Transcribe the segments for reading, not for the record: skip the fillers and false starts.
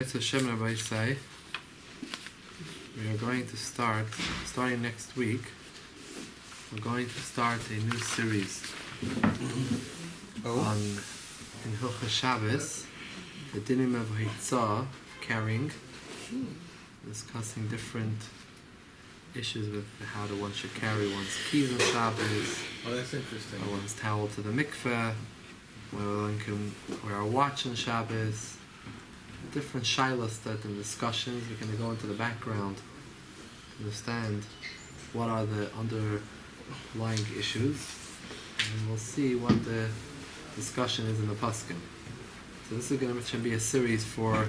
It's a Shema by say. We are going to starting next week, we're going to start a new series on in Hilchos Shabbos, the Dinim of Hitzah, carrying, discussing different issues with how one should carry one's keys on Shabbos. Oh, that's interesting. Or one's towel to the mikveh, where one can wear a watch on Shabbos. Different shilas that in discussions. We're going to go into the background to understand what are the underlying issues, and we'll see what the discussion is in the Paskin. So this is going to be a series for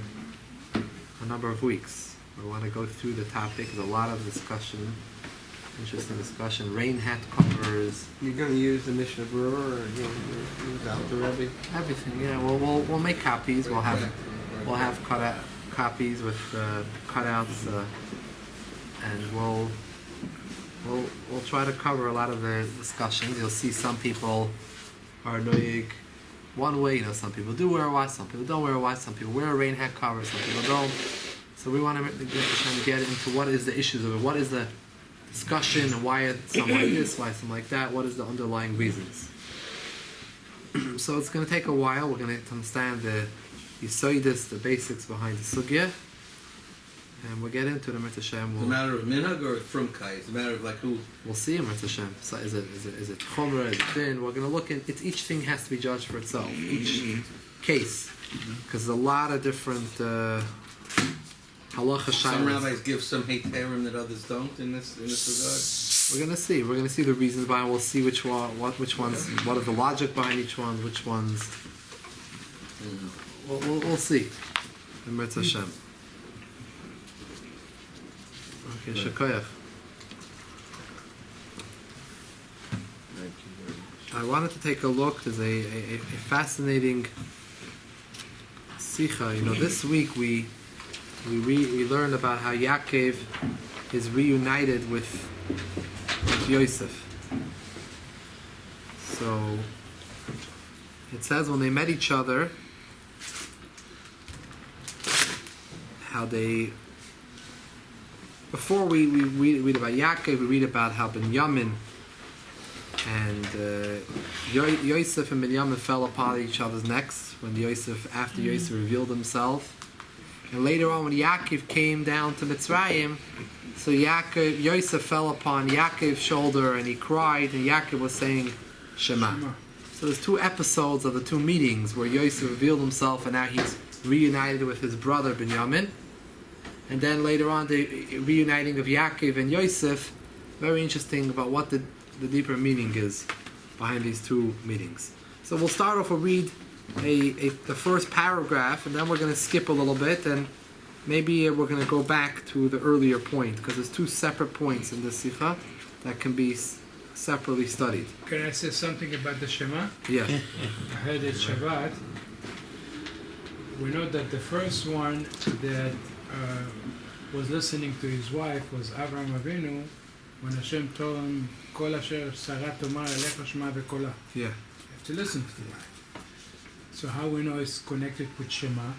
a number of weeks. We want to go through the topic. There's a lot of discussion, interesting discussion. Rain hat covers. You're going to use the Mishnah Brewer or use out the Rebbe? Everything, yeah. We'll make copies. We'll have copies with cutouts, and we'll try to cover a lot of the discussions. You'll see some people are noyig one way. Some people do wear a watch, some people don't wear a watch, some people wear a rain hat cover, some people don't. So we want to get into what is the issues of it, what is the discussion, and why it's something like this, why something like that, what is the underlying reasons. So it's going to take a while. We're going to understand the Yisoidis, the basics behind the sugya, and we'll get into the Mirta Shem. It's a matter of minhag or from kai? It's a matter of like who? We'll see in Mirta Shem. So is it chumrah? Is it thin? We're going to look at it. Each thing has to be judged for itself. Each case, because there's a lot of different halacha shaylas. Some rabbis give some heterim that others don't in this regard. We're going to see. We're going to see the reasons behind. We'll see which ones. What is the logic behind each one? Which ones? We'll see. In Mirta Shem. Okay, Shekoyach. I wanted to take a look. There's a fascinating sikha. This week we learned about how Yaakov is reunited with Yosef. So it says when they met each other, how they, before we read about Yaakov, we read about how Binyamin and Yosef and Binyamin fell upon each other's necks after Yosef revealed himself. And later on when Yaakov came down to Mitzrayim, so Yosef fell upon Yaakov's shoulder and he cried, and Yaakov was saying Shema. So there's two episodes of the two meetings where Yosef revealed himself and now he's reunited with his brother Binyamin, and then later on the reuniting of Yaakov and Yosef. Very interesting about what the deeper meaning is behind these two meetings. So we'll start off. We'll read the first paragraph, and then we're going to skip a little bit, and maybe we're going to go back to the earlier point, because there's two separate points in the Sikha that can be separately studied. Can I say something about the Shema? Yeah. I heard it Shabbat. We know that the first one that was listening to his wife was Avraham Ovinu, when Hashem told him, Kol asher Sarah tomar elecha shema v'kola. Yeah. You have to listen to the wife. So how we know it's connected with Shema?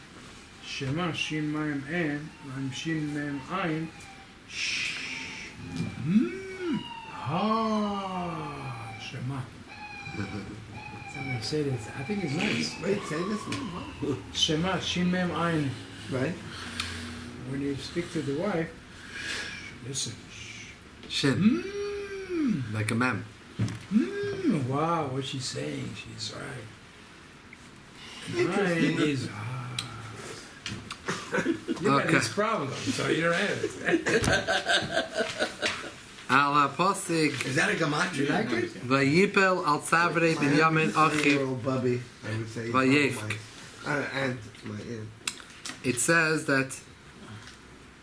Shema, Shin Mayim En, and Shin Mem Ayin, Shh. Ha, Shema. Somebody say this. I think it's nice. Wait, say this one. Shema, Shin Mem Ayin. Right? When you speak to the wife, listen. Shin. Like a mem. Wow, what she's saying, she's right. Mine is you got this problem, so you don't have it. Al Pasik. Is that a gematria? You like it? Vayipel al Savrei Binyamin Achiv Bubby, I would say. Vayevk. And It says that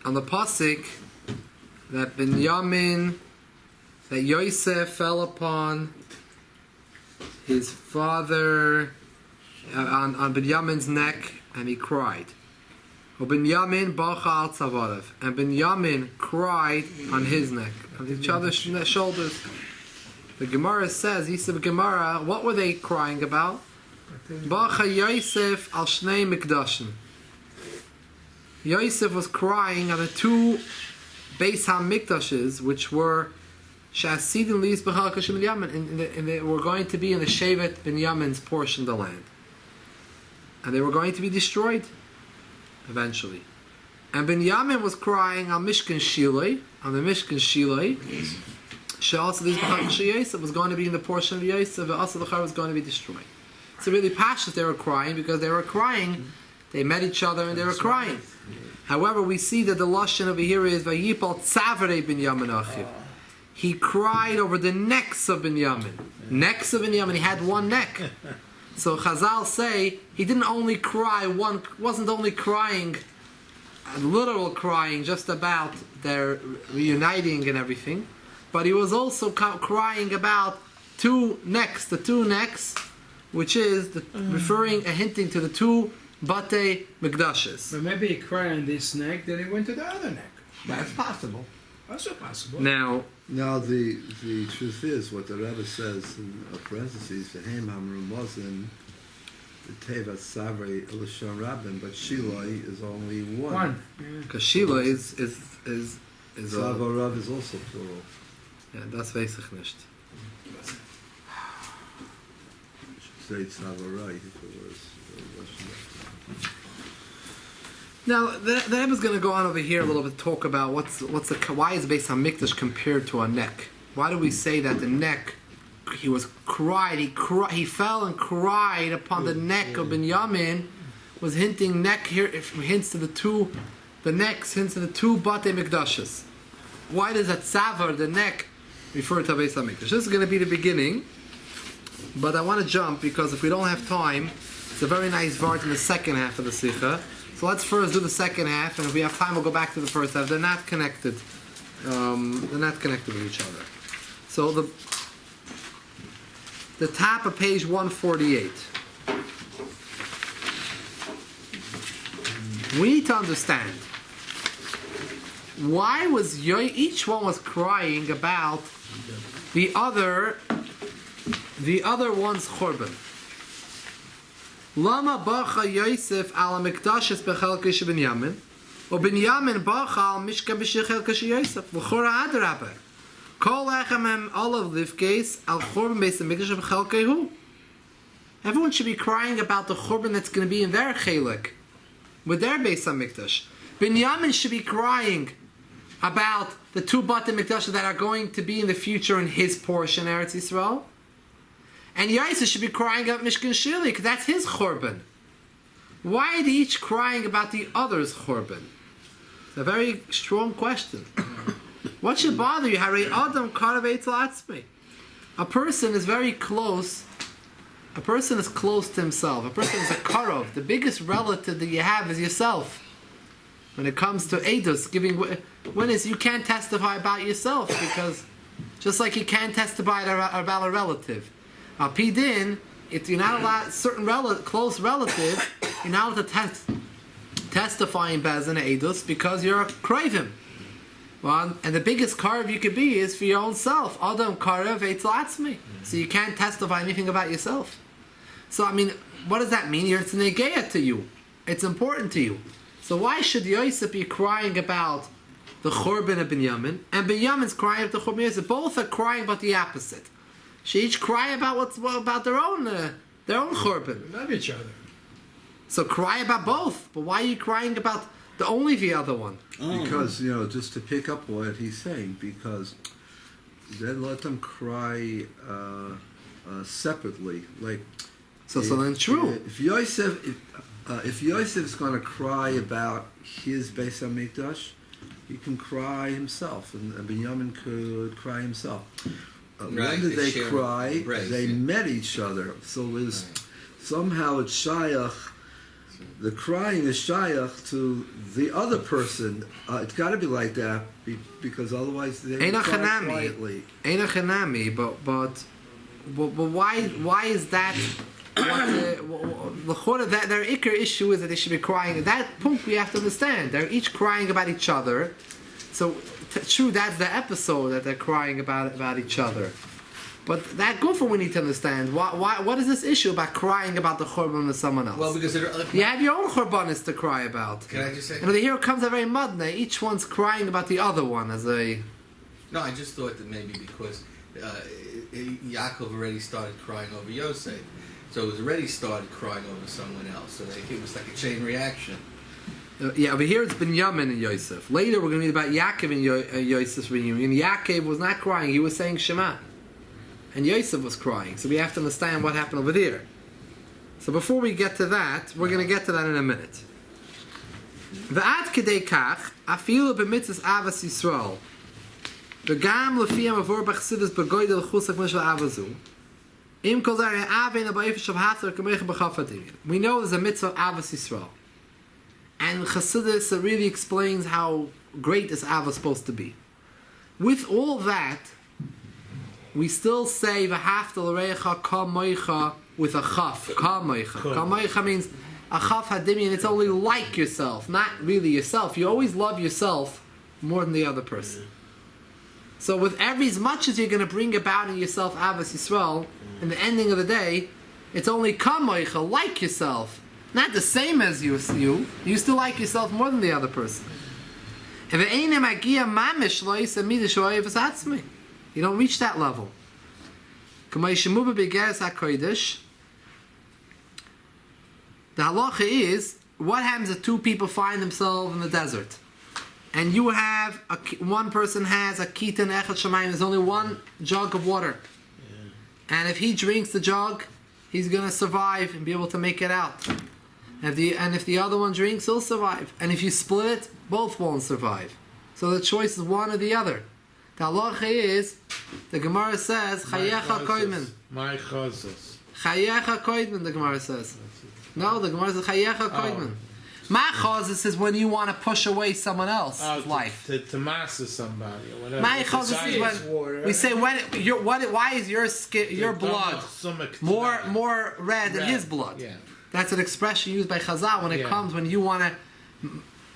on the Pasik that that Yosef fell upon his father on Binyamin's neck, and he cried. Binyamin bacha al tzavarav, and Binyamin cried on his neck, on each other's shoulders. The Gemara says, Yisab Gemara, what were they crying about? Bacha Yosef al shnei mikdashim. Yosef was crying on the two Beis HaMikdashes, which were Shasidin Lis B'Chalka Binyamin, and they were going to be in the Shevet Binyamin's portion of the land. And they were going to be destroyed eventually. And Binyamin was crying on Mishkan Shiloi, on the Mishkan Shiloi. Also Lis B'Chalka Yosef was going to be in the portion of Yosef, and also the Char was going to be destroyed. So really Pashas, they were crying because they were crying. They met each other and they were crying. However, we see that the lashon over here is Vayipal Tzavre Binyamin Achiv. He cried over the necks of Binyamin. Necks of Binyamin. He had one neck. So Chazal say he didn't only cry one. Wasn't only crying, literal crying, just about their reuniting and everything, but he was also crying about two necks. The two necks, which is referring and hinting to the two Batei Mikdashes. But maybe he cried on this neck, then he went to the other neck. That's possible. Also possible. Now the truth is, what the Rebbe says in parentheses, V'hem Hamrumazin, the Teva Savri Elishon Rabin, but Shiloi is only one. because Shila is Tzavarav is also plural. yeah, das weiß ich nicht. Say Tzavarai if it was Russian. Now the Rebbe is going to go on over here a little bit to talk about why is Beis HaMikdash compared to a neck? Why do we say that the neck? He fell and cried upon the neck of Binyamin. Was hinting neck here? Hints to the two Batei Mikdashes. Why does that Tzavar, the neck, refer to Beis HaMikdash? This is going to be the beginning, but I want to jump because if we don't have time, it's a very nice vart in the second half of the Sikha. So let's first do the second half, and if we have time, we'll go back to the first half. They're not connected. They're not connected with each other. So the top of page 148. We need to understand why was each one was crying about the other one's churban. Lama bacha Yosef al mikdashes bechelkish Binyamin, or Binyamin bacha al mishkan b'shechelkish Yosef. V'chora adrabe. Kol echem olav livkes al churban beis hamikdash bechelkehu. Everyone should be crying about the churban that's going to be in their chelik, with their beis hamikdash. Binyamin should be crying about the two Batei Mikdash that are going to be in the future in his portion, Eretz Yisrael. And Yosef should be crying about Mishkan Shili, because that's his churban. Why are they each crying about the other's churban? It's a very strong question. What should bother you? Harei Adam Karav Eitzel Atzmi. A person is very close. A person is close to himself. A person is a karov. The biggest relative that you have is yourself. When it comes to Eidos, you can't testify about yourself, because just like you can't testify about a relative. Pidin, if you're not allowed, certain close relative, you're not allowed to testify in Bezin Eidos because you're a cravim. Well, and the biggest karev you could be is for your own self. Adam karev eitzel atzmi. So you can't testify anything about yourself. So I mean, what does that mean? It's an negeya to you. It's important to you. So why should Yosef be crying about the churban of Binyamin, and Binyamin's crying about the churban of Yosef? Both are crying about the opposite. She each cry about about their own churban. Love each other. So cry about both. But why are you crying about only the other one? Because, just to pick up what he's saying, because then let them cry separately. Like, so then true. If Yosef's going to cry about his Beis HaMikdash, he can cry himself, and Binyamin could cry himself. When did they cry? They met each other. So somehow it's shayach. The crying is shayach to the other person. It's got to be like that because otherwise they cry quietly. Ein achanami, but why is that? That their ikar issue is that they should be crying. At that point, we have to understand they're each crying about each other. So true, that's the episode that they're crying about each other. But that gufa we need to understand. What is this issue about crying about the churban of someone else? Well, because you have your own churbanis to cry about. Can I just say? And here comes a very mudne. Each one's crying about the other one as a. No, I just thought that maybe because Yaakov already started crying over Yosef, so it was already started crying over someone else. So it was like a chain reaction. Yeah, over here it's Binyamin and Yosef. Later we're going to read about Yaakov and Yosef's reunion. Yaakov was not crying; he was saying Shema. And Yosef was crying, so we have to understand what happened over there. So before we get to that, we're going to get to that in a minute. V'ad kedei kach, afilu b'mitzvahs avas Yisrael, v'gam lefiyam avor b'chassidus b'goydel chusak mishal avazu, im kol zari avein abayfish of hatzar k'meich b'chafatim. We know there's a mitzvah of avas Yisrael. And Chassidus really explains how great this avah is supposed to be. With all that, we still say v'hafta l'reicha kamoicha with a chaf. Kamoicha. Kamoicha means a chaf hadimian. It's only like yourself, not really yourself. You always love yourself more than the other person. So with as much as you're going to bring about in yourself avas Yisrael, in the ending of the day, it's only kamoicha, like yourself. Not the same as you still like yourself more than the other person. You don't reach that level. The halacha is, what happens if two people find themselves in the desert? And you have, one person has a kitan echad shamayim, there's only one jug of water. Yeah. And if he drinks the jug, he's going to survive and be able to make it out. And if the other one drinks, he'll survive. And if you split it, both won't survive. So the choice is one or the other. The halacha is, the Gemara says, Chayecha koidman. My chazos. Chayecha koidman, the Gemara says. No, the Gemara says, Chayecha koidman. My chazos is when you want to push away someone else's life. To master somebody or whatever. My chazos is when we say, why is your blood more red than his blood? Yeah. That's an expression used by Chazal when it comes when you want to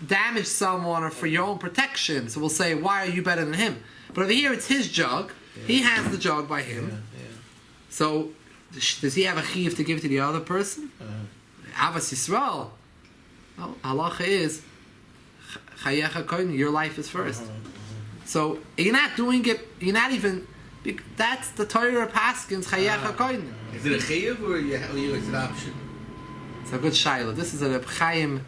damage someone or for your own protection. So we'll say, why are you better than him? But over here, it's his jug. Yeah. He has the jug by him. Yeah. So does he have a chiyuv to give to the other person? Avas Yisrael. No, halacha is chayecha koyin. Your life is first. So you're not doing it. You're not even. That's the Torah paskins chayecha koyin. Is it a chiyuv or it's an option? It's a good shaila. This is a Reb Chaim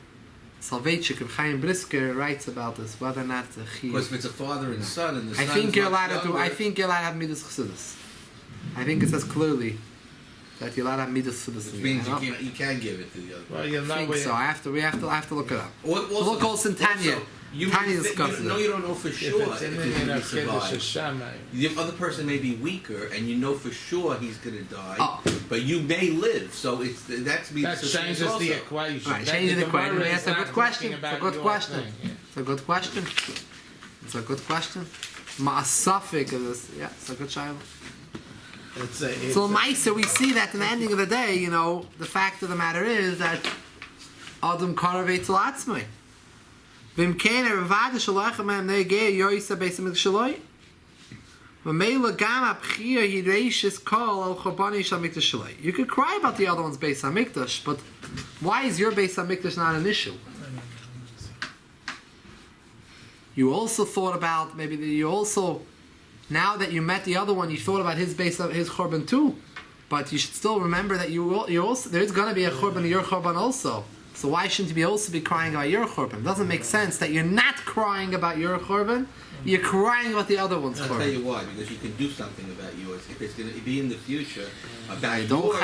Salvechik. Reb Chaim Brisker writes about this, whether or not it's a chiyuv. Because if it's a father and son, and the son I think you're allowed to do. I think you're allowed to have midas chassidus. I think it says clearly that you're allowed to have midas chassidus. Which means you can give it to the other. Well, I think so. We have to look it up. Also, look also in Tanya. Tanya discusses it. You don't know for sure if it's the other person may be weaker, and you know for sure he's going to die, but you may live. So that changes the equation. Right, changes the equation. That's a good question. It's a good question. It's a good question. It's a good question. Ma'asafik of this. Yeah, it's a good child. So Maisa, we see that in the ending of the day, the fact of the matter is that Adam Karavet Latzmai. V'imkein erevada shalachem em ne'gei yoysa beisam shaloi. V'meila gam apchir hireishis kol al chobani shal mikdash shaloi. You could cry about the other one's Beis HaMikdash, but why is your Beis HaMikdash not an issue? You also thought about now that you met the other one, you thought about his chorban too. But you should still remember that you also there's going to be a chorban of your chorban also. So why shouldn't you also be crying about your chorban? It doesn't make sense that you're not crying about your chorban, you're crying about the other one's chorban. I'll tell you why, because you can do something about yours. If it's going to be in the future about yours, don't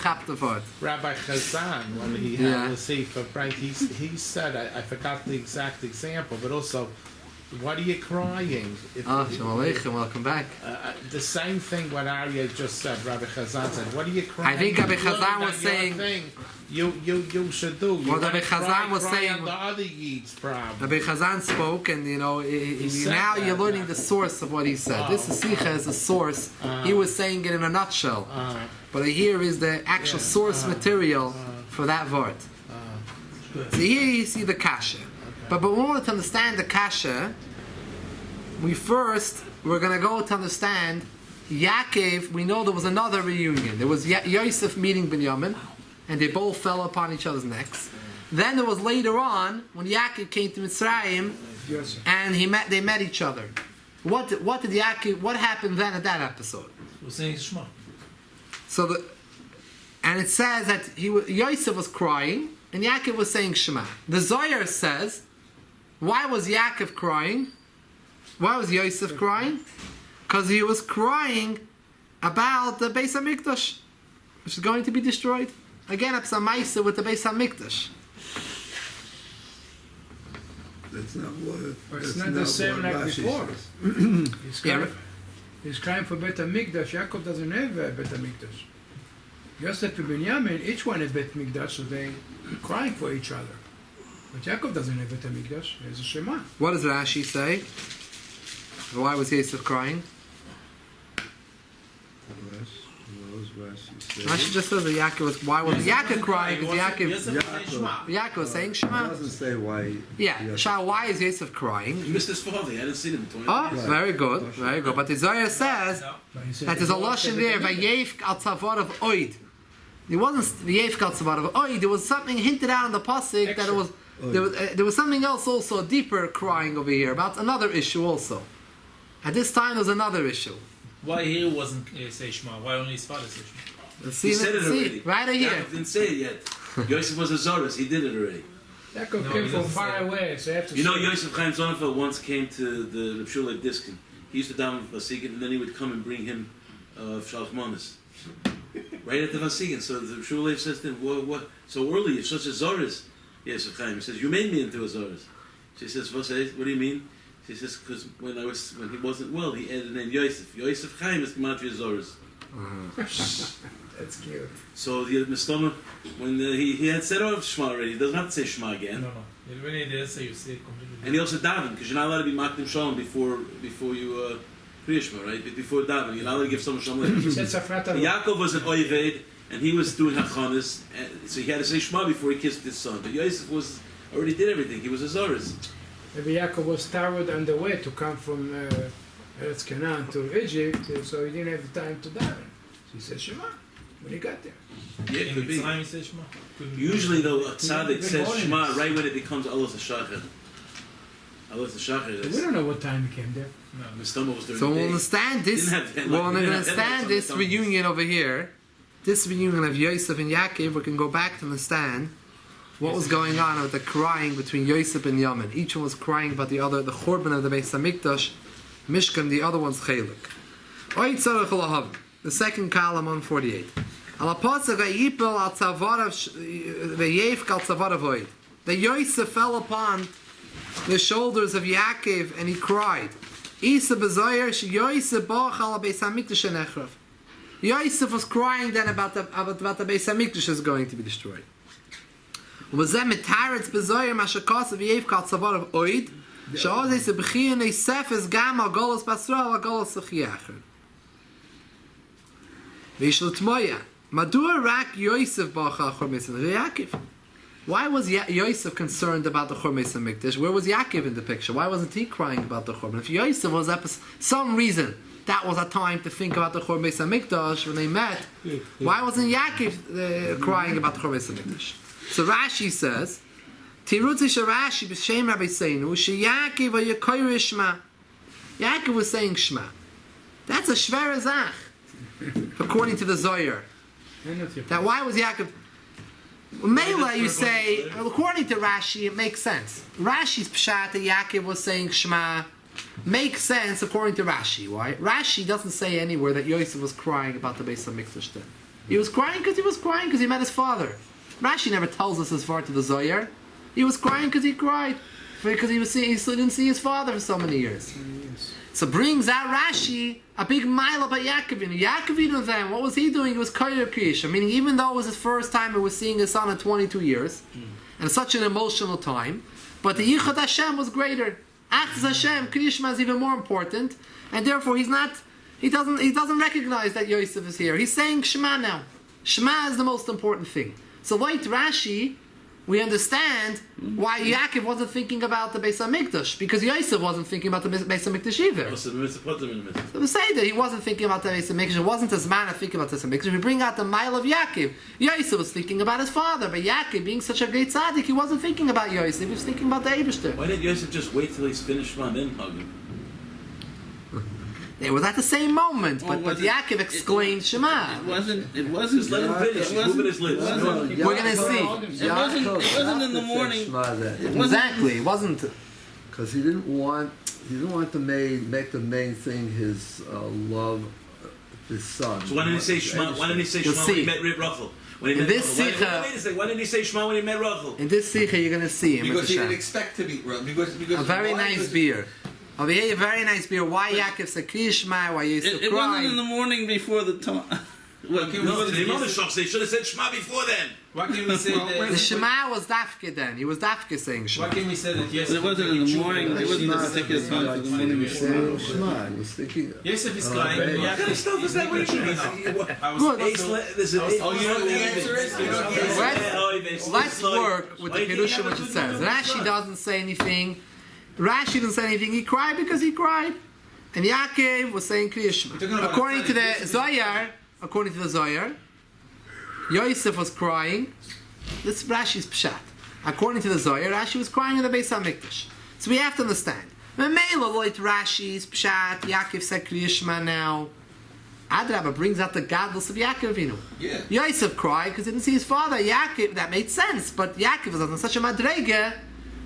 chap the word. Rabbi Chazan, when he had the Sefer, right, he said, I forgot the exact example, but also, what are you crying? Shalom Aleichem, welcome back. The same thing what Arya just said, Rabbi Chazan said, what are you crying? I think Rabbi Chazan was saying, you should do. What Rabbi Chazan was saying, the other Yid's problem. Rabbi Chazan spoke, and now you're learning the source of what he said. This is Sicha is the source. He was saying it in a nutshell. But here is the actual source material for that word. So here you see the kasha. But in order to understand the kasha, we're going to go to understand Yaakov, we know there was another reunion. There was Yosef meeting Binyamin, and they both fell upon each other's necks. Then there was later on when Yaakov came to Mitzrayim, and they met each other. What happened then at that episode? We're saying Shema. And it says that Yosef was crying, and Yaakov was saying Shema. The Zohar says, why was Yaakov crying? Why was Yosef crying? Because he was crying about the Beis HaMikdash, which is going to be destroyed. Again, it's a Maisa with the Beis HaMikdash. That's not what. It's not the same like before. He's crying for Bet HaMikdash. Yaakov doesn't have Bet HaMikdash. Yosef and Binyamin, each one has Bet HaMikdash, so they're crying for each other. But Yaakov doesn't have Bet HaMikdash. There's a Shema. What does Rashi say? Why was Yosef crying? Rashi just says that Yaakov was. Why was Yaakov crying? Because Yaakov was saying Shema. It doesn't say why. Yeah, why is Yosef crying? You missed his father. I hadn't seen him in 20 Oh, years. very good, very good. But the Zohar says that there's a lashon there. Vayevk al tzavor of oid. It wasn't vayevk al tzavor of oid. There was something hinted out in the pasuk that it was. There was something else also, deeper crying over here about another issue also. At this time, there's another issue. Why he wasn't say Shema? Why only his father say Shema? He said it already. Right here. Yaakov didn't say it yet. Yosef was a Zoras. He did it already. Yaakov came from far away, so you have to. You know, Yosef Chaim Sonnenfeld once came to the Reb Shulei Diskin. He used to daven Vasikin, and then he would come and bring him Shalach Manas. Right at the Vasikin. So the Reb Shulei says to him, what? So early, you're such a Zoras. Yosef Chaim. He says, you made me into a Zoras. She says, what do you mean? She says, because when he wasn't well, he added the name Yosef. Yosef Chaim is Gematria Zoras. That's cute. So the Mistama, when he had said Shema already, he doesn't have to say Shema again. No. When he did say, you say it completely. And he also daven, because you're not allowed to be Makdim Shalom before you Kriya Shema, right? Before daven, you're not allowed to give someone Shalom later. Yaakov was an Oyved, and he was doing Hachanas, so he had to say Shema before he kissed his son. But Yosef already did everything. He was a Zoris. Maybe Yaakov was tired on the way to come from Eretz Canaan to Egypt, so he didn't have the time to daven. So he said Shema when he got there. Yeah, could be. Time he said Shema. Usually, though, a tzaddik says Shema right when it becomes Alos HaShachar. Alos HaShachar We is... don't know what time he came there. No. The stomach was during So the we'll day. understand this. We'll understand this reunion over here. This reunion of Yosef and Yaakov. We can go back to understand what was going on with the crying between Yosef and Yamin. Each one was crying about the other, the Churban of the Beis HaMikdash, Mishkan, the other one's Chelik. The second column on 48. The Yosef fell upon the shoulders of Yaakov and he cried. Yosef was crying then about the Beis HaMikdash is going to be destroyed. וזה מתארץ בזוהר מה שכוסף יאיב כצוור of oid שעוד איזה בחיין איספס גם על גולוס בסרול על גולוס אחייחר וישל תמויה מדוע רק יוסף באכל חורמס Yaakov? Why was Yosef concerned about the Chormes HaMikdash? Where was Yaakov in the picture? Why wasn't he crying about the Chorban? If Yosef was up some reason that was a time to think about the Chormes HaMikdash when they met, why wasn't Yaakov crying about the Chormes HaMikdash? So Rashi says, Tirutzi Rashi b'shem Rabbi Seinu sheYaakov v'yakoyre Shema. Yaakov was saying Shema. That's a shver zach, according to the Zohar. That why was Yaakov? Mela, you say, according to Rashi, it makes sense. Rashi's pshat that Yaakov was saying Shema makes sense according to Rashi. Why? Rashi doesn't say anywhere that Yosef was crying about the Beis HaMikdash then. He was crying because he met his father. Rashi never tells us as far to the Zohar. He was crying because he cried. Because he didn't see his father for so many years. So brings out Rashi a big mile about Yaakov Ovinu. Yaakov Ovinu then, what was he doing? He was Koyer Kriyasha. Meaning even though it was his first time he was seeing his son in 22 years, and such an emotional time, but the Yichud Hashem was greater. Achz Hashem, Kriyashma is even more important, and therefore he doesn't recognize that Yosef is here. He's saying Shema now. Shema is the most important thing. So like Rashi, we understand why Yaakov wasn't thinking about the Beis HaMikdash, because Yosef wasn't thinking about the Beis HaMikdash either. So we say that he wasn't thinking about the Beis HaMikdash. It wasn't his man thinking about the Beis HaMikdash. We bring out the mile of Yaakov. Yosef was thinking about his father, but Yaakov, being such a great tzaddik, he wasn't thinking about Yosef. He was thinking about the Eibishter. Why didn't Yosef just wait till he's finished Shema and then hug him? It was at the same moment, but Yaakov exclaimed Shema. It wasn't. Just let him finish. He's moving his lips. We're going to see. It wasn't in the morning. Exactly, it wasn't. Because he didn't want to make the main thing his love, his son. So why didn't he say Shema? Why didn't he say Shema when he met Rachel? Why didn't he say Shema when he met Rachel? In this sikha, you're going to see him. Because he didn't expect to meet Rachel. Because a very nice beer. Over here, a very nice beer. Why Yaakov said Kriya Shema? Why Yosef cried? It wasn't in the morning before the time. They should have said Shema before then. Why can't we say that? The Shema was Dafke then. He was Dafke saying Shema. Why can't we say that Yosef? It wasn't in the morning. It wasn't a particular time for the morning before. Shema, he was thinking. Yosef is crying. What kind of stuff is that? Good. Let's work with the Kedusha, which it says. Rashi doesn't say anything. Rashi didn't say anything. He cried because he cried. And Yaakov was saying Kriya Shema. According to the Zohar, Yosef was crying. This Rashi's pshat. According to the Zohar, Rashi was crying in the Beis HaMikdash. So we have to understand. Memela loit Rashi's pshat. Yaakov said Kriya Shema now. Adrabah brings out the godless of Yaakov Ovinu. Yeah. Yosef cried because he didn't see his father. Yaakov, that made sense. But Yaakov was on such a madrega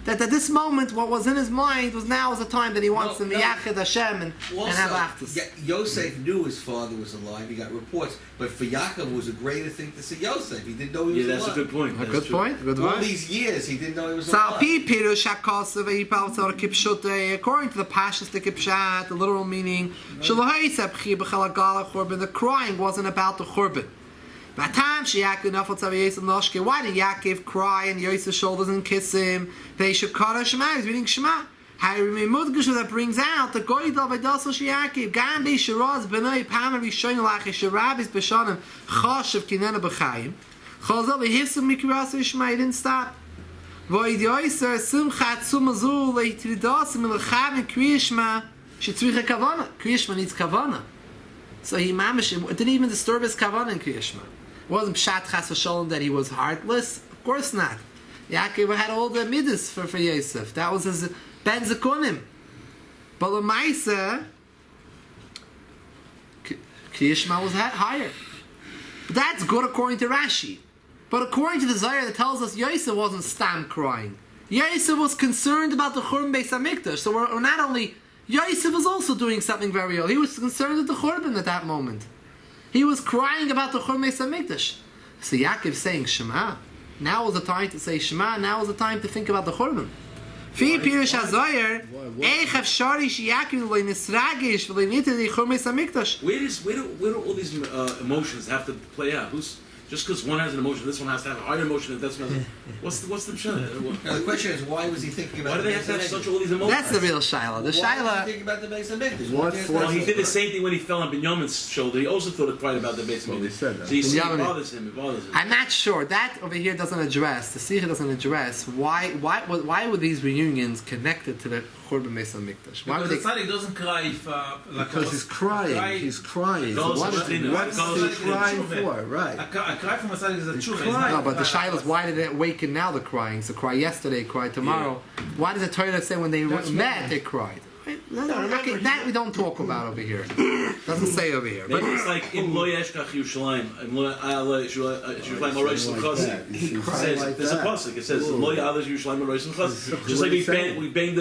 that at this moment, what was in his mind was now is the time that he wants to miyachid Hashem and have after. Yosef knew his father was alive. He got reports, but for Yaakov it was a greater thing to see Yosef. He didn't know he was alive. That's a good point. Good point. Good All point. these years, he didn't know he was So alive. according to the Parshas the Kipshat, the literal meaning, the crying wasn't about the churban. Why did Yaakov cry and Yosef's shoulders and kiss him? They should call Shema. He's reading Shema. That brings out the Goydal Vaydasal Yaakov. Gambi Shiraz Benay Pamar Rishon Lachi Sharabis Beshanim Chashav Kinena B'Chaim. Chazal Behisum Mikras Shema. He didn't stop. Void Yosef Simchat Sumazul Leitridasim Ilchav and Kriya Shema. Shetzricha Kavana. Kriya Shema needs Kavana. So he mamish. It didn't even disturb his Kavana in Kriya Shema. It wasn't pshat chas v'sholem that he was heartless. Of course not. Yaakov had all the midas for Yosef. That was his ben zekunim. But l'maisa, Kriya Shema was higher. But that's good according to Rashi. But according to the Zohar that tells us Yosef wasn't stam crying. Yosef was concerned about the Churban Beis HaMikdash. So we're not only Yosef was also doing something very ill. He was concerned with the Churban at that moment. He was crying about the Churban Beis HaMikdash. So Yaakov is saying Shema. Now is the time to say Shema. Now is the time to think about the Churban. Fi Pirush HaZohar, Eich Afshari Yaakov lo nisragish v'lo nitei the Churban Beis HaMikdash. Where do all these emotions have to play out? Just because one has an emotion, this one has to have a higher emotion. If that's what's the pshat? The question is, why was he thinking about? Why do they have to have such all these emotions? That's the real shaila. The Why shaila. was he thinking about the Beis HaMikdash? Well, he did the same thing when he fell on Binyamin's shoulder. He also thought it cried about the Beis HaMikdash. said that. So you see, it Binyamin. bothers him. It bothers him. I'm not sure. That over here doesn't address. The Sikha doesn't address why were these reunions connected to the Churban Beis HaMikdash? Why would Because they? the tzaddik doesn't cry if Because he's crying. He's crying. Those What's are he crying for? Right. a cry from a tzaddik is a tshuva. crying. No, but the shaila is why did it awaken now? The crying. So cry yesterday, cry tomorrow. Why does the Torah say when they met they cried? That we don't talk about over here. Doesn't say over here. Maybe it's like in Lo Yeshkach Yerushalayim, in Lo Yerushalayim Arosh L'Chazim. There's a pasuk. It says Lo Ya'aleh Yerushalayim Arosh L'Chazim. Just like we bang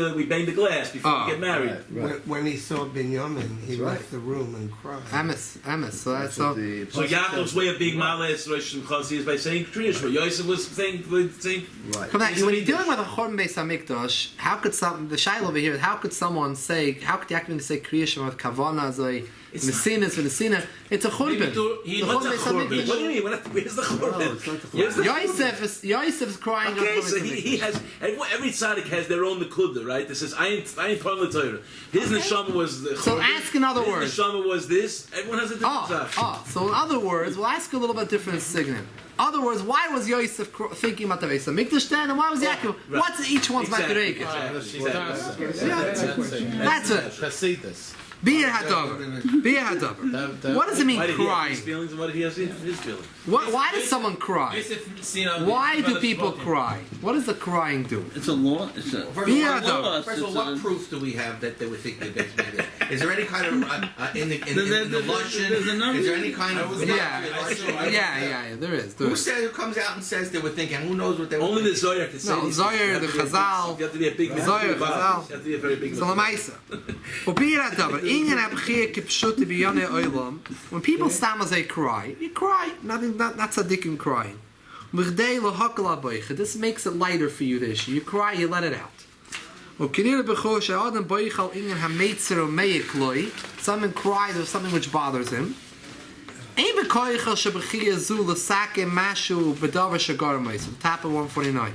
the glass before we get married. Right. When he saw Binyamin, he left the room and cried. Amos. So that's So Yaakov's way of being Maleh Rosh L'Chazim is by saying Kriya Shema. Yosef was saying. Right. Come back. When you're dealing with a Churban Beis HaMikdash, how could the shaila over here? How could someone say? How could Yaakov say Kriya Shema with Kavana? Messinas with Messina. It's a Churban. What's a Churban? What do you mean? Where's the Churban? Yosef's crying. Okay, so he has. Every tzaddik has their own nekuda, right? That says I ain't part of the Torah. His neshama was the. So ask in other words. His neshama was this. Everyone has a different tzaddik. So in other words, we'll ask a little bit different signal. Other words, why was Yosef thinking about the Beis Hamikdash then, and why was Yaakov? Right. What's each one's Madreika? That's it. Chasidus. Be a hadavar. Be a hadavar. What does it mean, Why did he have crying? his feelings and why did he have his feelings? Why does someone cry? Why do people cry? What does the crying do? It's a law. It's a Yeah, law. First of all, what proof do we have that they were thinking that is there any kind of in the Lashon? Is there any kind of Yeah, there is. Who comes out and says they were thinking? Who knows what they were Only the thinking? Zohar can say. No, Zohar, the Chazal. You have to be a big man. Zohar, You Chazal. have to be a very big So man. lamaisa. When people stammer, they cry. You cry. Not tzaddikim crying. This makes it lighter for you. The issue. You cry. You let it out. Someone cries or something which bothers him. Top of 149.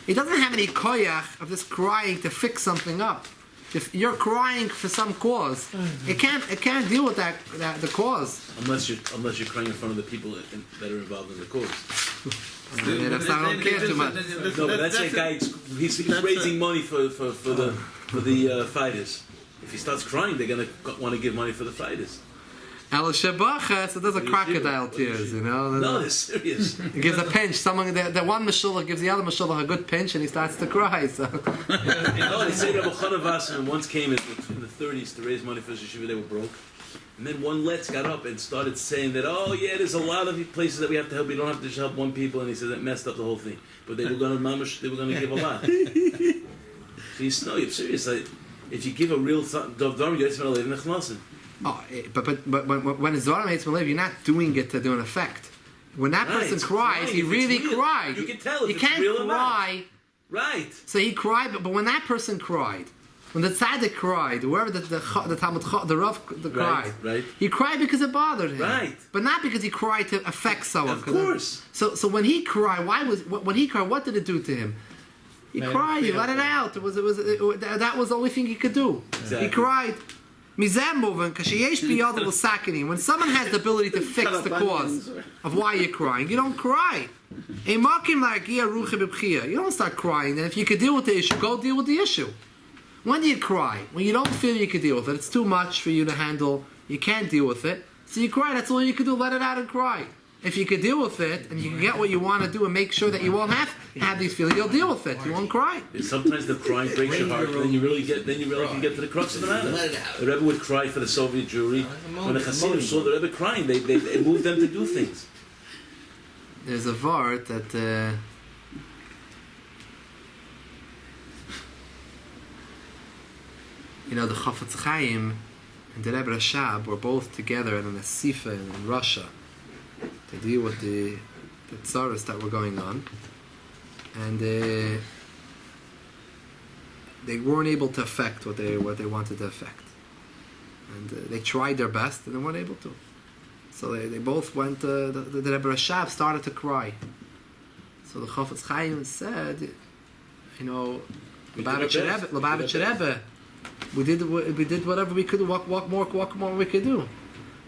He doesn't have any koyach of this crying to fix something up. If you're crying for some cause, it can't deal with the cause. Unless you're crying in front of the people that are involved in the cause. I don't care too much. No, but that's a guy. He's raising money for the fighters. If he starts crying, they're gonna want to give money for the fighters. El Shabachas, so there's a crocodile tears, you know. No, it's serious. He gives a pinch. Someone, the one Meshulach gives the other Meshulach a good pinch, and he starts to cry. So. They say Rabbi Chana Wasserman once came in the 30s to raise money for yeshiva. They were broke, and then one Letz got up and started saying that, there's a lot of places that we have to help. We don't have to just help one people, and he said that messed up the whole thing. But they were going to give a lot. You're serious. If you give a real dharma, you're going to live in the chnasim. But when it's Zoram Eitz Malev, you're not doing it to do an effect. When that person cries, he really cried. You can tell if you it's can't real cry. Right. So he cried, but when that person cried, when the tzaddik cried, whoever the Talmud, the Rav cried, right. He cried because it bothered him. Right. But not because he cried to affect someone. Of course. So when he cried, what did it do to him? He cried. He let it out. That was the only thing he could do. Exactly. He cried. When someone has the ability to fix the cause of why you're crying, you don't cry. You don't start crying. And if you could deal with the issue, go deal with the issue. When do you cry? When you don't feel you can deal with it. It's too much for you to handle. You can't deal with it. So you cry. That's all you can do. Let it out and cry. If you could deal with it and you can get what you want to do and make sure that you won't have these feelings, you'll deal with it. You won't cry. Sometimes the crying breaks your heart, and then you really can get to the crux of the matter. The Rebbe would cry for the Soviet Jewry. When the Hasidim saw the Rebbe crying, they moved them to do things. There's a vart that the Chafetz Chaim and the Rebbe Rashab were both together in a Asifa in Russia to deal with the tsaras that were going on, and they weren't able to affect what they wanted to affect, and they tried their best and they weren't able to. So they both went. The Rebbe Rashab started to cry. So the Chafetz Chaim said, Lubavitcher Rebbe, we did whatever we could, walk more we could do.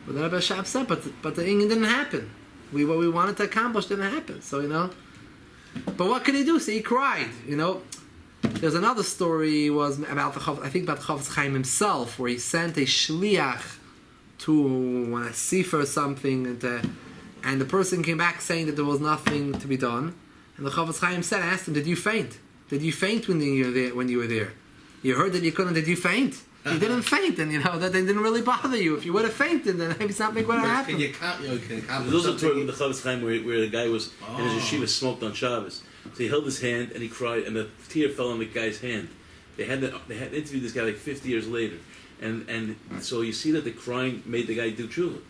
But the Rebbe Rashab said, but the thing didn't happen. What we wanted to accomplish didn't happen. So but what could he do? So he cried. There's another story was about the Chafetz Chaim himself, where he sent a shliach to a sefer or something, and the person came back saying that there was nothing to be done. And the Chafetz Chaim asked him, "Did you faint? Did you faint when you were there? You heard that you couldn't. Did you faint?" You didn't faint, and that they didn't really bother you. If you would have fainted, then maybe something would have happened. There's also a story with the Chafetz Chaim where the guy was in his yeshiva smoked on Shabbos. So he held his hand and he cried, and the tear fell on the guy's hand. They had interviewed this guy like 50 years later, and so you see that the crying made the guy do tshuva.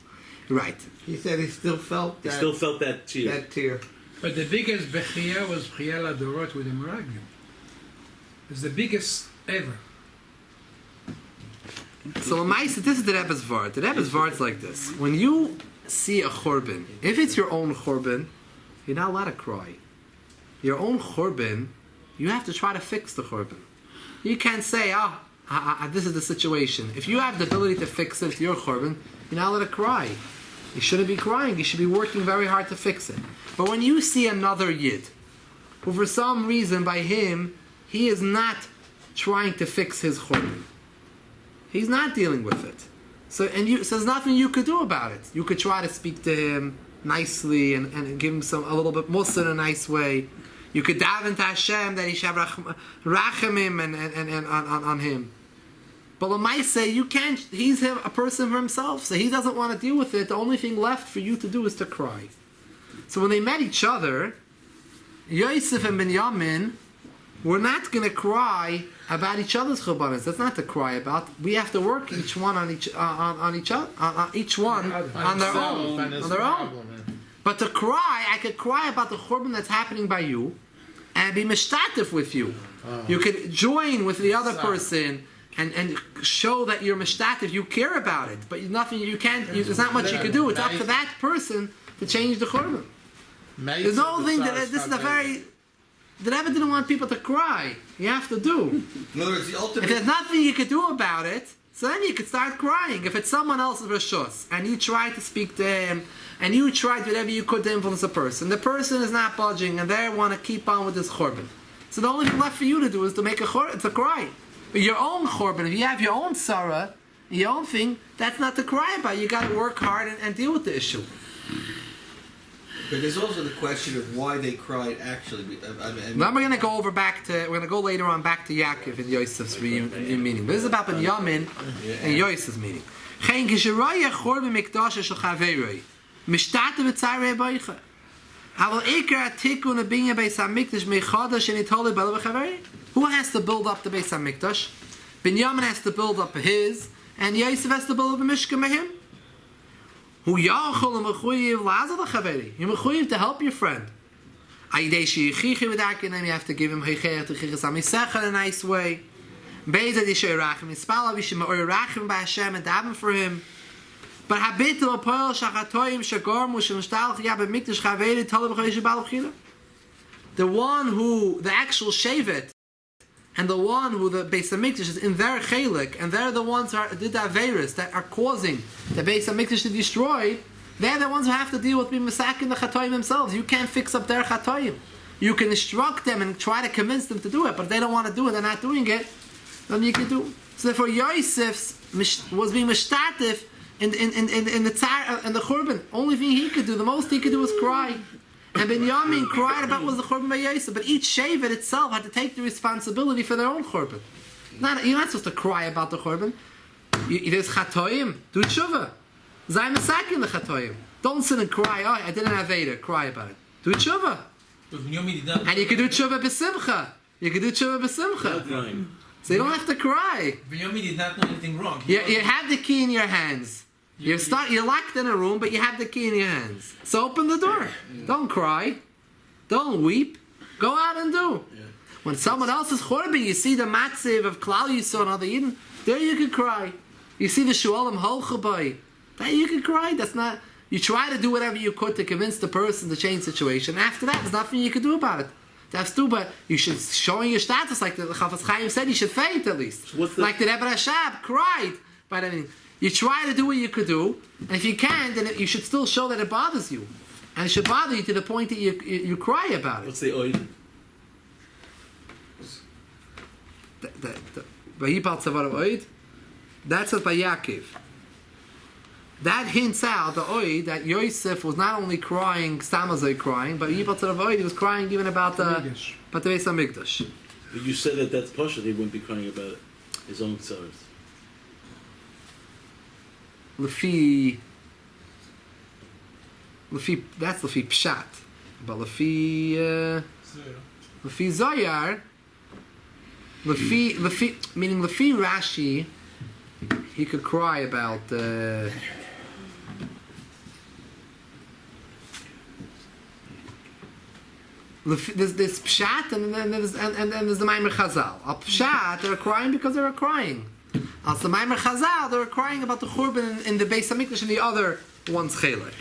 Right. He said he still felt that. He still felt that tear. That tear. But the biggest bechia was Bechia Ladorot with the Meraglim. It's the biggest ever. So this is the Rebbe's Vart. The Rebbe's Vart is like this. When you see a churban, if it's your own churban, you're not allowed to cry. Your own churban, you have to try to fix the churban. You can't say, this is the situation. If you have the ability to fix it, it's your churban, you're not allowed to cry. You shouldn't be crying. You should be working very hard to fix it. But when you see another Yid, who for some reason by him, he is not trying to fix his churban. He's not dealing with it. So there's nothing you could do about it. You could try to speak to him nicely and give him a little bit mussar in a nice way. You could daven to Hashem that He should rachamim and on him. But Lamaise, you can't. He's a person for himself, so he doesn't want to deal with it. The only thing left for you to do is to cry. So when they met each other, Yosef and Binyamin were not going to cry about each other's churbanos. That's not to cry about. We have to work each one on each other, each one on their own. But to cry, I could cry about the churban that's happening by you, and be mishtatif with you. You could join with the other person. And show that you're mishtatif, you care about it, but nothing you can't. There's not much you can do. It's up to that person to change the churban. There's no thing that this is a very. The Rebbe didn't want people to cry. You have to do. In other words, the ultimate. If there's nothing you could do about it, so then you could start crying. If it's someone else's rishus and you try to speak to him and you tried whatever you could to influence the person is not budging and they want to keep on with this churban. So the only thing left for you to do is to make to cry. But your own churban, if you have your own sorrow, your own thing, that's not to cry about. You got to work hard and deal with the issue. But there's also the question of why they cried actually. Now we're going to go we're going to go later on back to Yaakov and Yosef's meeting. This is about Binyamin and Yosef's meeting. Who has to build up the Beis HaMikdash? Binyamin has to build up his, and Yosef has to build up a Mishkan by him. Who yachol mechuyev lazal chaveri? You're mechuyev to help your friend. You have to give him in a nice way. Beis Yishayrachim Yispal Avishim Oyrachim by Hashem and daven for him. But habitul apoel shachatoyim shagormu shemishtalch yabed mikdash chaveri talim chayish balachila. The one who the actual shevet. And the one who the Beis HaMikdash is in their chelik, and they're the ones who did the Averis that are causing the Beis HaMikdash to destroy, they're the ones who have to deal with being masakin the chatoim themselves. You can't fix up their chatoim. You can instruct them and try to convince them to do it, but if they don't want to do it, they're not doing it, then you can do. So therefore Yosef was being mishtatif in the churban. Only thing he could do, the most he could do was cry. And Binyamin cried about what was the churban by Yosef, but each shevet itself had to take the responsibility for their own churban. You're not supposed to cry about the churban. There's chatoim, do tshuva. Zay masakin the chatoim. Don't sit and cry. Oh, I didn't have Veda. Cry about it. Do tshuva. And you can do tshuva b'simcha. So you don't have to cry. Binyamin did not know anything wrong. You have the key in your hands. You're locked in a room, but you have the key in your hands. So open the door. Don't cry. Don't weep. Go out and do. When someone else is chorban, you see the matziv of Klal Yisrael and other Yidden, there you can cry. You see the Shualim Holchabai, there you can cry. That's not. You try to do whatever you could to convince the person to change the situation. After that, there's nothing you can do about it. That's true, but you should showing your status like the Chafetz Chaim said. You should faint at least, like the Rebbe Rashab cried. But I mean, you try to do what you could do, and if you can't, then you should still show that it bothers you, and it should bother you to the point that you cry about it. What's the oid? That's what by Yaakov. That hints out the oid that Yosef was not only crying, Stamazai crying, but he was crying even about the Beis HaMikdash. But you said that that's Pasha, he wouldn't be crying about it, his own sorrows. Lefi, that's Lefi Pshat, but Lefi Zoyar, meaning Lefi Rashi, he could cry about there's Pshat and then there's the Maimer Chazal. Al Pshat, they're crying because they were crying. As the Maimer Chazal, they were crying about the Churban in the Beis HaMikdash and the other one's Chelek.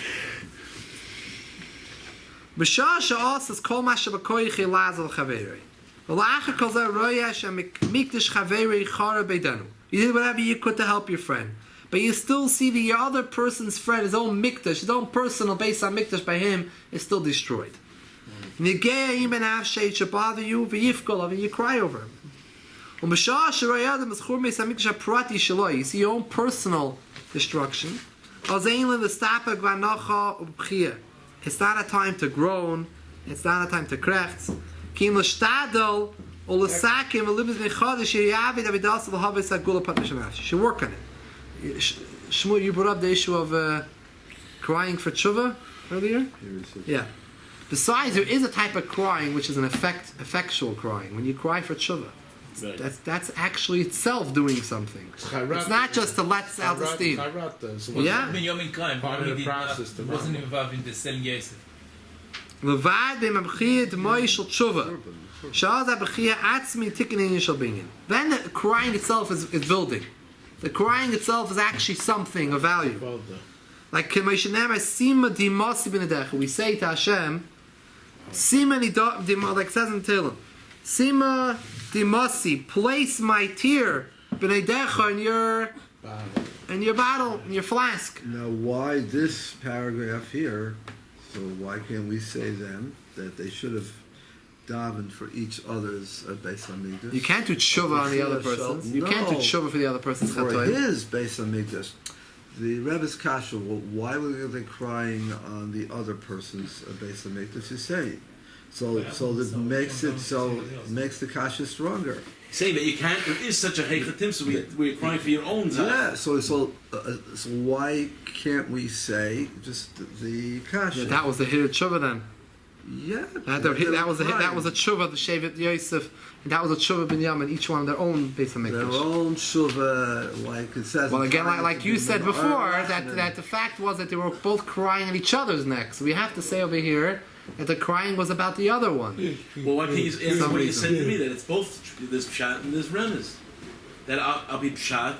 B'shah she'os is kol ma she'b'koyich ilaz al chaverei. V'la'acha kol zeh roya she'mikdash chaverei chara beidanu. You did whatever you could to help your friend. but you still see the other person's friend, his own mikdash, his own personal Beis HaMikdash by him, is still destroyed. And you bother you, and you cry over him. You see your own personal destruction. It's not a time to groan. It's not a time to krechts. You should work on it. Shmuel, you brought up the issue of crying for tshuva earlier? Yeah. Besides, there is a type of crying which is an effectual crying. When you cry for tshuva, that's actually itself doing something. It's not just to let out the steam. Yeah. Part of the process. Wasn't involved in the selling Yosef. Then the crying itself is building. The crying itself is actually something of value. Like we say to Hashem, like it says in Tehillim, Sima dimasi, place my tear in your bottle, in your flask. Now, why this paragraph here? So why can't we say then that they should have davened for each other's Beis HaMikdash? You can't do tshuva on the other person's. You can't do tshuva for the other person's for chatoim. his Beis HaMikdash. The Rebbe's kasha, well, why were they crying on the other person's Beis HaMikdash? You say, so that makes the kasha stronger. Saying that you can't. There is such a heichatim, so we're crying for your own time. Yeah. So why can't we say just the kasha? Yeah, that was the hiddur tshuva then. Yeah. That was a tshuva, the Shevet Yosef, and that was a tshuva Binyamin, each one their own Beis HaMikdash. Their own tshuva, like it says. Well, again, like you said before, that the fact was that they were both crying at each other's necks. So we have to say over here that the crying was about the other one. Well, why can't you answer what you said to me, that it's both, there's pshat and there's remez. That I'll be pshat,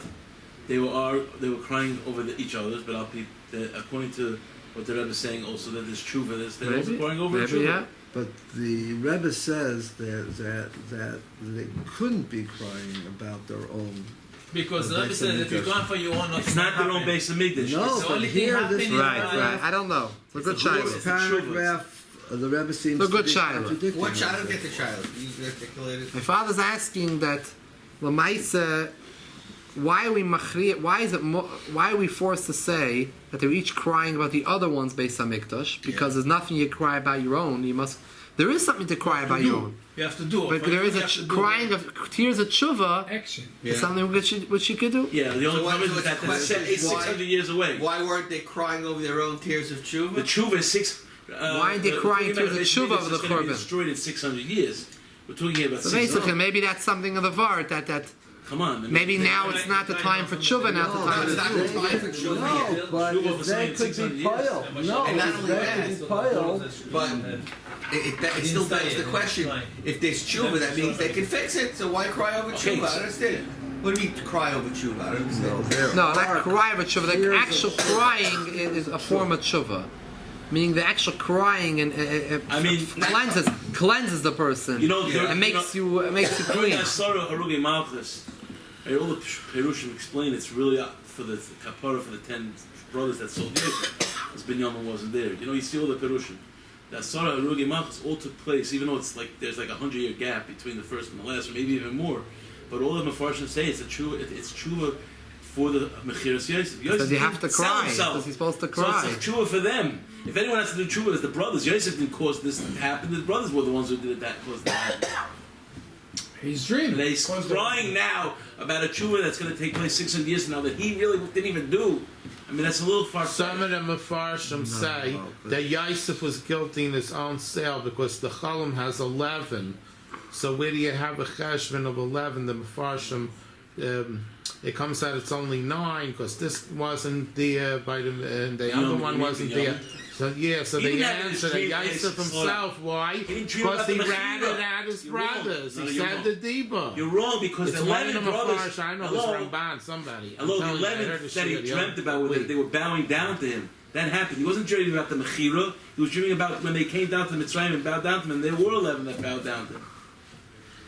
they were crying over each other's, but I'll be, according to what the Rebbe is saying also, that there's tshuva, they're also crying over tshuva. Yeah. But the Rebbe says that they couldn't be crying about their own. Because the Rebbe says if you're going for your own, it's not their own Beis HaMikdash. No, the but only here thing this Right. I don't know. It's a good this paragraph, the Rebbe seems It's a good to be child. contradicting. What child get the child? You articulated. My father's asking that Lamaisa, why are we forced to say that they're each crying about the other one's Beis HaMikdash? Because there's nothing you cry about your own. There is something to cry about your own. You have to do it. But there is a crying of tears of tshuva. Action. It's something which you could do. Yeah, the only problem is that it's 600 years away. Why weren't they crying over their own tears of tshuva? The tshuva is Why aren't they crying tears of tshuva over the korban? Destroyed in 600 years. We're talking here about. So basically, maybe that's something of the vart that. Come on. Maybe now it's not the time for tshuva. Now the time it's not the time for tshuva. No, but they could be piled. No, And not only they that, could be piled. but it still begs the question: if there's tshuva, that means they can fix it. So why cry over tshuva? I don't understand. What do you mean cry over tshuva? I don't understand. No, not cry over tshuva. The actual crying is a form of tshuva. Meaning the actual crying and cleanses the person. And makes you clean. All the Perushim explain it's really for the kapara for the 10 brothers that sold Yosef, because Binyamin wasn't there. You see all the Perushim. The Asara Harugi Malchus all took place, even though it's like there's like a 100-year gap between the first and the last, or maybe even more. But all the Mefarshim say it's tshuva for the Mechiras Yosef. Because you have to cry. Because he's supposed to cry. So it's tshuva for them. If anyone has to do tshuva, it's the brothers. Yosef didn't cause this to happen. The brothers were the ones who did it that caused it to happen. He's dreaming. And he's crying now about a tshuva that's going to take place 600 years from now that he really didn't even do. I mean, that's a little far. Some of the Mefarshim say that Yosef was guilty in his own sale because the Cholim has 11. So where do you have a cheshvan of 11? The Mefarshim, it comes out it's only 9 because this wasn't there by the other one wasn't there. So so they answer that Yosef himself. Why? Because he ratted out his brothers. He said the Deba. You're wrong because the 11 brothers. I know this Ramban. Somebody. Hello, the 11 that he dreamt about was that they were bowing down to him. That happened. He wasn't dreaming about the Mechira. He was dreaming about when they came down to Mitzrayim and bowed down to him. And there were 11 that bowed down to him.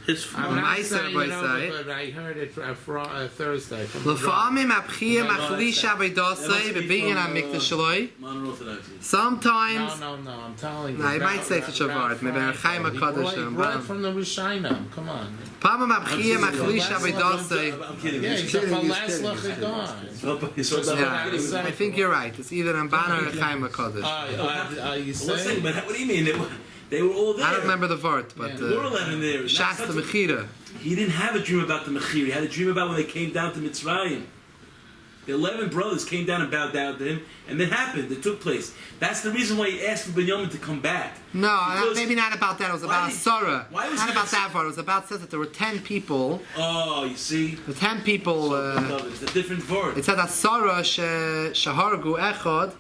His I'm father. not Meiser saying, by you know, side. but I heard it Thursday. from the L'fa'amim abchiyah machlisha b'dosei b'binyan ha'mikdash shaloi. Modern Orthodoxy. Sometimes. No, I'm telling you. No, you might say such a word. Maybe Chaim HaKadosh. He brought from the Rishonim. Come on. Pamam abchiyah machlisha b'dosei. I'm kidding. Yeah, he's kidding, from he's last kidding, look he's at God. Yeah, I think you're right. It's either Ramban or Chaim HaKadosh. Are you Listen, saying? but what do you mean? They were all there. I don't remember the word, but There were 11 there. Shas the Mechira. He didn't have a dream about the Mechir. He had a dream about when they came down to Mitzrayim. The 11 brothers came down and bowed down to him, and it happened. It took place. That's the reason why he asked for Binyamin to come back. No, maybe not about that. It was about Sarah. Why was Not he about that part. It was about says that there were 10 people. Oh, you see? The 10 people. It's a different word. It said that Sarah shahargu echad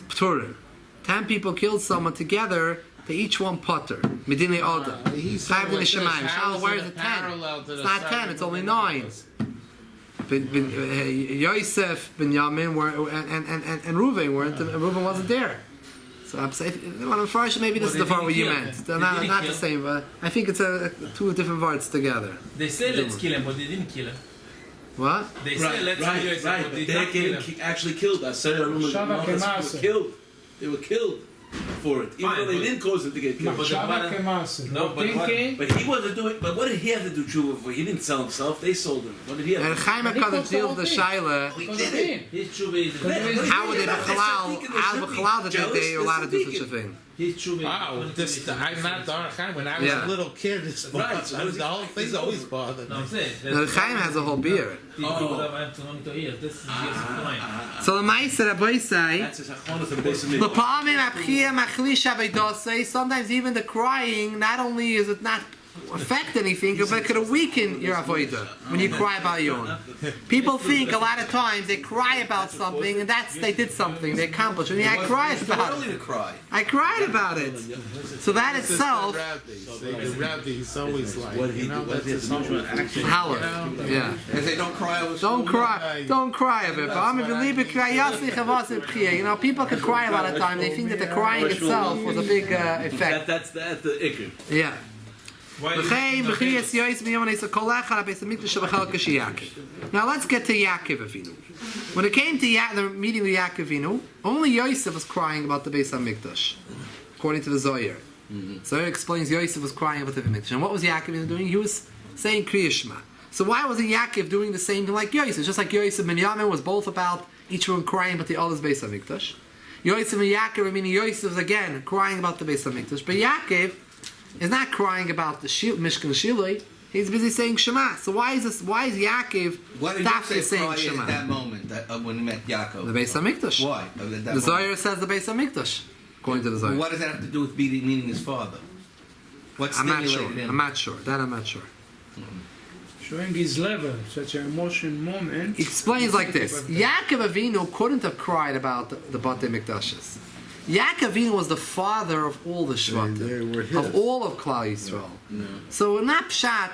pturim. 10 people killed someone together. They each one potter. Medine Oda. Five in the Shemaim. Shalom, where is the 10? It's not 10, it's only 9. Yosef, Binyamin, and Reuven weren't. Reuven wasn't there. So I'm saying, when I'm first, maybe this is the part where you meant. They're not the same, but I think it's two different words together. They said let's kill him, but they didn't kill him. What? They said let's kill him, but they didn't kill him. Actually killed. I said they were killed. They were killed for it, even though they didn't cause them to get killed. But he wasn't doing. But what did he have to do tshuva for? He didn't sell himself. They sold him. What did he have? And Chaim HaKadosh deals with the Shaila. His tshuva is How would they b'chalal that they are allowed to do such a thing? his tshuva. Wow, I'm not Dar Chaim. When I was a little kid, the whole thing's always bothered me. No, I'm saying. The Chaim has a whole beard. This is the point. So the Meiser Rabbi say, That's his achronos of the base of me. sometimes even the crying, not only is it not affect anything, but it could weaken your avodah when you cry about your own. People think a lot of times they cry about something, and they did something, they accomplished. And I cried about it. I cried about it. So that itself, The rabbi is always like, that's his Halach. Yeah. If they don't cry, Don't cry of it. People can cry a lot of times. They think that the crying itself was a big effect. That's the ikr. Yeah. Now let's get to Yaakov Ovinu. When it came to the meeting with Yaakov Ovinu, only Yosef was crying about the Beis HaMikdash, according to the Zohar. Zohar explains Yosef was crying about the Beis HaMikdash. And what was Yaakov Ovinu doing? He was saying Kriya Shema. So why wasn't Yaakov doing the same thing like Yosef? Just like Yosef and Yamin was both about each one crying about the other's Beis HaMikdash. Yosef and Yaakov, meaning Yosef was again crying about the Beis HaMikdash. But Yaakov is not crying about the Mishkan Shiloi. He's busy saying Shema. So why is Yaakov saying Shema? At that moment when he met Yaakov? The Beis HaMikdash. Why? The Zohar says the Beis HaMikdash, according to the Zohar. What does that have to do with meeting his father? I'm not sure. I'm not sure. Showing his level, such an emotional moment. He explains like this: Yaakov Ovinu couldn't have cried about the Batei Mikdashes. Yaakov Ovinu was the father of all the Shvatim, of all of Klal Yisrael. No. So in that pshat,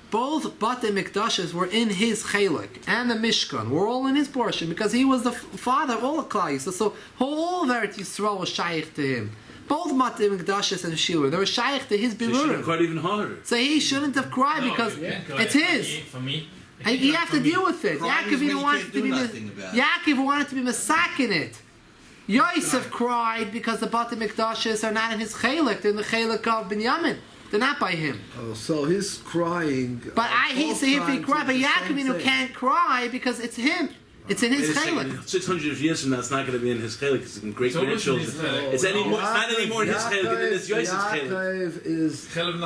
both Batei Mikdashes were in his chelik, and the Mishkan were all in his portion, because he was the father of all of Klal Yisrael. So all of Eretz Yisrael was shaykh to him. Both Batei Mikdashes and Shilur, they were shaykh to his So he should have birurim. cried even harder. So he shouldn't have cried because it's his. For me. And you have to deal with it. Crying Yaakov is when Ovinu you wanted can't to do be nothing about it. Yaakov wanted to be masakin it. Yosef cried because the Batei Mikdashes are not in his chelik; they're in the chelik of Binyamin. They're not by him. Oh, so his crying. But if he cried, but Yaakov Ovinu can't cry because it's him. It's in his chelik. 600 years from now, it's not going to be in his chelik. It's in great grandchildren. It's not anymore in his chelik. It's in his Yosef's chelik.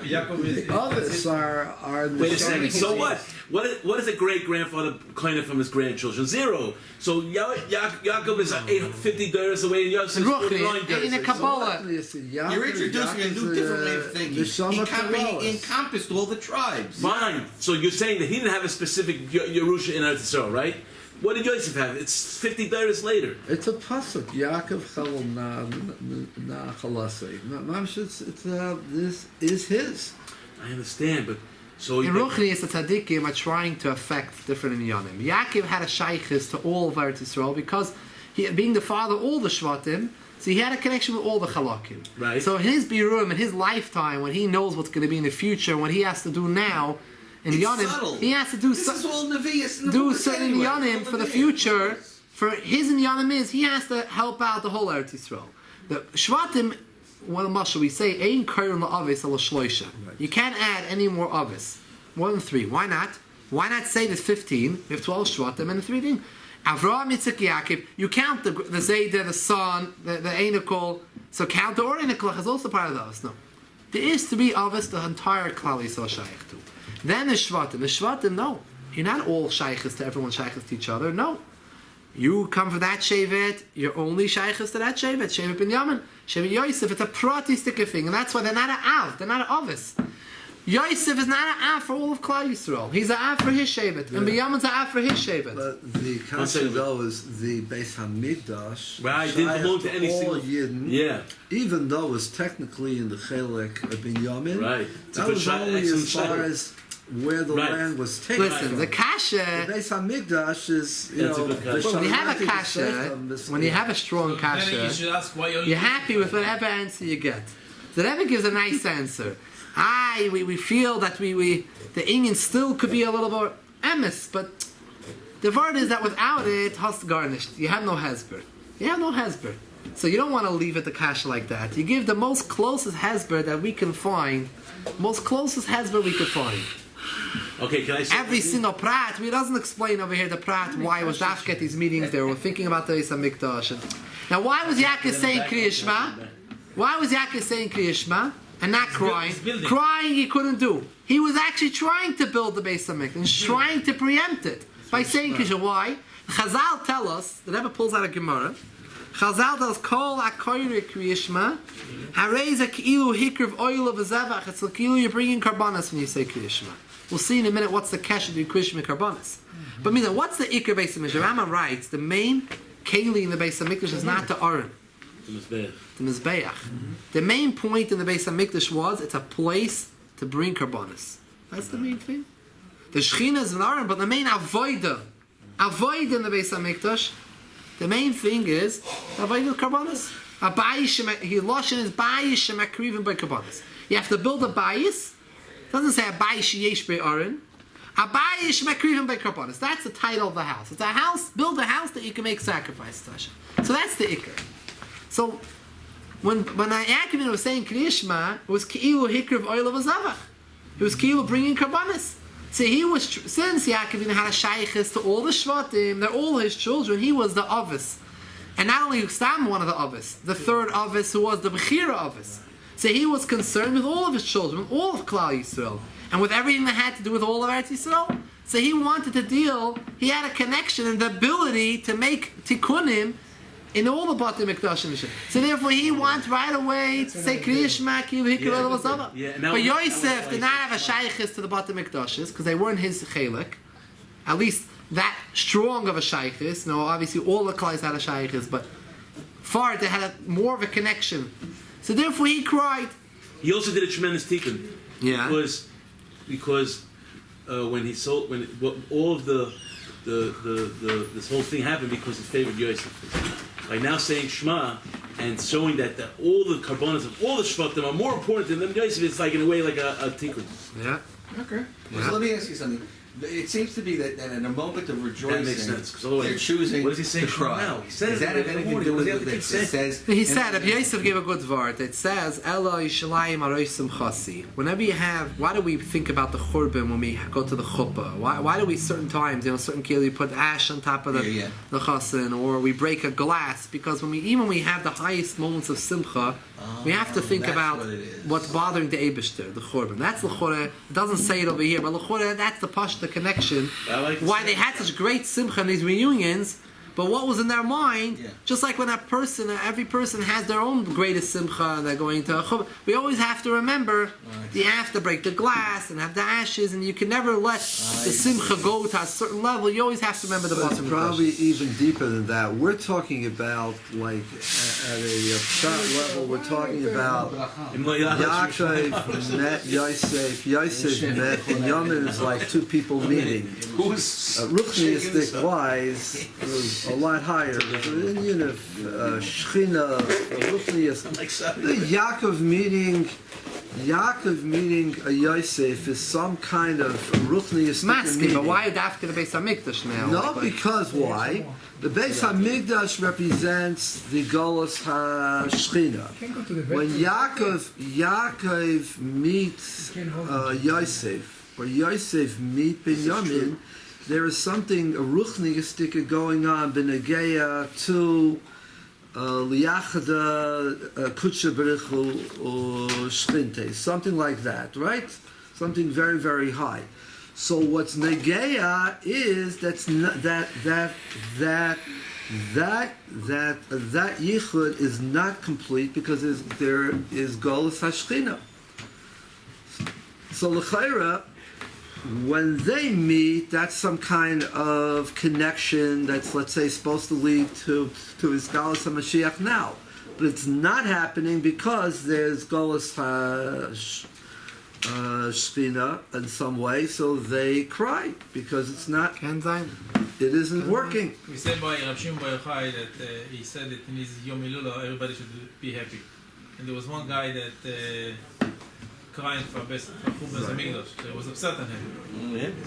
Yaakov is. The others are. Wait a second. So what? What is a great grandfather claiming from his grandchildren? 0. So Yaakov is 50 dollars away, and Yosef is 49 dollars. In a Kabbalah. You're introducing a new different way of thinking. He encompassed all the tribes. Fine. So you're saying that he didn't have a specific Yerusha in Eretz Yisrael, right? What did Yosef have? It's 50 dollars later. It's a pasuk. Yaakov chalom na chalasei. This is his. I understand, but so In Ruchnius, the tzaddikim are trying to affect different inyanim. Yaakov had a shaykhis to all of Eretz Yisrael because he, being the father of all the Shvatim, So he had a connection with all the Chalakim. Right. So in his Biruim, in his lifetime, when he knows what's going to be in the future, what he has to do now, in Yanim, he has to do certain Yanim for the future. For his Yanim is, he has to help out the whole Eretz Yisrael. The Shvatim, one of Mashal, we say, Ein Kairun La'avis Ala Shloisha. You can't add any more Avis. More than 3. Why not? Why not say there's 15? We have 12 Shvatim and 3 things. Avraham, Yitzchak, Yaakov. You count the Zayda, the son, the Einakol. So count the Einakol is also part of those. No. There is to be Avis the entire Klal Yisrael Shaykh to. Then the Shvatim. The Shvatim, no. You're not all Shaykhs to everyone Shaykhs to each other. No. You come from that Shevet, you're only Shaykhs to that Shevet. Shevet Binyamin, Shevet Yosef. It's a pratistic thing. And that's why they're not an Av. They're not an Avis. Yosef is not an Av for all of Klal Yisrael. He's an Av for his Shevet. And Binyamin's an Av for his Shevet. But the concept though is the Beis HaMikdash. Right, didn't belong to any single Yidden. Yeah. Even though it's technically in the Chelek of Binyamin. Right. That was only as far as where the land was taken. Listen, the Kasha. The Beis HaMikdash is, you know, when you have a Kasha, when you have a strong Kasha, you're happy with whatever answer you get. So that gives a nice answer. We feel that the Inyan still could be a little more emes, but the word is that without it, hast garnished. You have no hesber. You have no hesber. So you don't want to leave it the Kasha like that. You give the most closest hesber that we can find, most closest hesber we could find. Okay, can I say every single prat? We doesn't explain over here the prat why was Dafka at these meetings. They were thinking about the Beis HaMikdash. Now, why was Yaakov saying Kriya Shema? Why was Yaakov saying Kriya Shema and not crying? Crying he couldn't do. He was actually trying to build the Beis HaMikdash and trying to preempt it by saying Kriya Shema. Why? Chazal tell us, the Rebbe pulls out a Gemara. Chazal tells Kol HaKoyre Kriya Shema Harei Ki'ilu Hikriv Oil of Zevach. It's like you're bringing karbanas when you say Kriya Shema. We'll see in a minute what's the kesher between Kriya Shema and karbanas. But mean, what's the Iker Beis HaMikdash? Rama writes the main keli in the Beis HaMikdash is not the Aron. The Mizbeach. The main point in the Beis HaMikdash was it's a place to bring karbanas. That's the main thing. The Shechina is an Aron, but the main avoida in the Beis HaMikdash, the main thing is avoida karbanas. He loshen is bayis shemakrivim by karbanas. You have to build a bayis. It doesn't say a bayis yesh by Aron. A bayis shemakrivim by karbanas. That's the title of the house. It's a house. Build a house that you can make sacrifice to Hashem. So that's the ikar. So when Yaakov Ovinu was saying Kriya Shema, it was ki'ilu hikriv oil of a zavach. It was ki'ilu bringing karbanas. So he was, since Yaakov Ovinu had a shaykhis to all the shvatim, they're all his children, he was the avis. And not only Stam, one of the avis, the third avis who was the Bechira avis. So he was concerned with all of his children, all of Klal Yisrael, and with everything that had to do with all of Eretz Yisrael. So he wanted to deal, he had a connection and the ability to make tikkunim in all the Bati Mikdash. So therefore he wants right away to say Kriya Shema Ki'ilu Hikriv Oil Zava. But Yosef did not have a shaykhis to the Bati Mikdashes because they weren't his chelik. At least that strong of a shaykhis. No, obviously all the Klais had a shaykhis, but far they had more of a connection. So therefore he cried. He also did a tremendous tikkun. Yeah. Because when he sold, all of the this whole thing happened because he favored Yosef. By now saying Shema and showing that all the karbonas of all the shvatim are more important than them Yosef, it's like in a way like a tikkun. Yeah. Okay. Yeah. So let me ask you something. It seems to be that in a moment of rejoicing, that makes sense, because otherwise, they're choosing what does he say to cry. now? He said Does that have anything to do with it? It says. He said, if Yosef gave a good word, it says, Elo Yishalayim Aroisim Chasi. Whenever you have, why do we think about the Churban when we go to the Chuppah? Why do we certain times, certain kilo, you put ash on top of the Chasin, or we break a glass? Because when we have the highest moments of Simcha, we have to think about what's bothering the Eibishter, the Churban. That's the Churban. It doesn't say it over here, but the Churban, that's the Pashta connection. Why they had such great simcha in these reunions, but what was in their mind, just like when every person has their own greatest simcha and they're going to a we always have to remember you have to break the glass and have the ashes, and you can never let the simcha go to a certain level. You always have to remember the bottom. It's probably even deeper than that. We're talking about, like, at a shot level, we're talking about Yaakov met Yosef, Yosef met Binyamin. Is like two people meeting. Ruchniistic wise, it was a lot higher. There's an Indian of Shechina, Ruchnius. Yaakov meeting a Yosef is some kind of Ruchnius. Masking, but why after the Beis Hamikdash now? No, because why? The Beis Hamikdash represents the Golus HaShechina. When Yaakov meets Yosef, or Yosef meet Binyamin, there is something, a ruchniistic going on, benegeya to liyachada kutsha berichu shchinte, something like that, right? Something very, very high. So what's negeya is that yichud is not complete because there is golus hashchina. So l'chayra, when they meet, that's some kind of connection that's, let's say, supposed to lead to his Galus HaMashiach now. But it's not happening because there's Galus HaShechina in some way, so they cry because it's not, it isn't working. We said by Rav Shimon Bar Yochai that he said that in his Yom Elul everybody should be happy. And there was one guy that crying for Beis Hamikdash. So he was upset on him.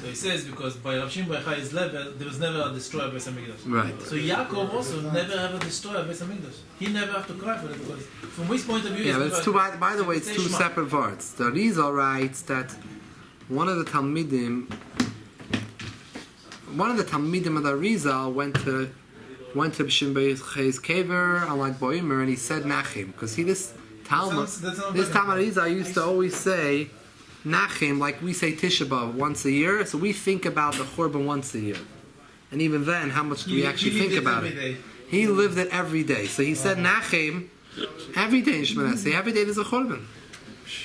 So he says because by Rav Shimon Bar Yochai's level there was never a destroyer of Beis Hamikdash. Right. So Yaakov also never ever destroyed Beis Hamikdash. He never have to cry for it because from his point of view. Yeah, but it's two. By the way, it's two separate parts. The Arizal writes that one of the Talmidim of the Arizal went to Shimon Bar Yochai's kever, unlike Boimer, and he said Nachim because this Talmud Arizal used to always say Nachim, like we say Tisha B'Av once a year, so we think about the Churban once a year. And even then, how much do we actually think about it? He lived it every day. So he said Nachim every day in Shemoneh Esrei. Every day there's a Churban.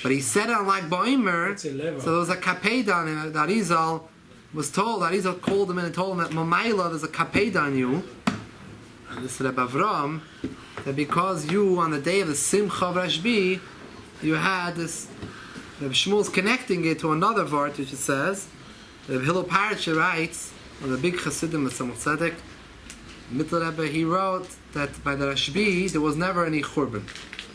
But he said it unlike Boimer, so there was a Kapeda on him. The Arizal was told, Arizal called him in and told him that Mamayla, there's a Kapeda on you. And this is Rebbe Avram, that because you, on the day of the Simcha of Rashbi, you had this, Reb Shmuel's connecting it to another vart, which it says, Reb Hillel Parasha writes, on the big Chassidim of Tzemach Tzedek, Mittel Rebbe, he wrote that by the Rashbi, there was never any Churban.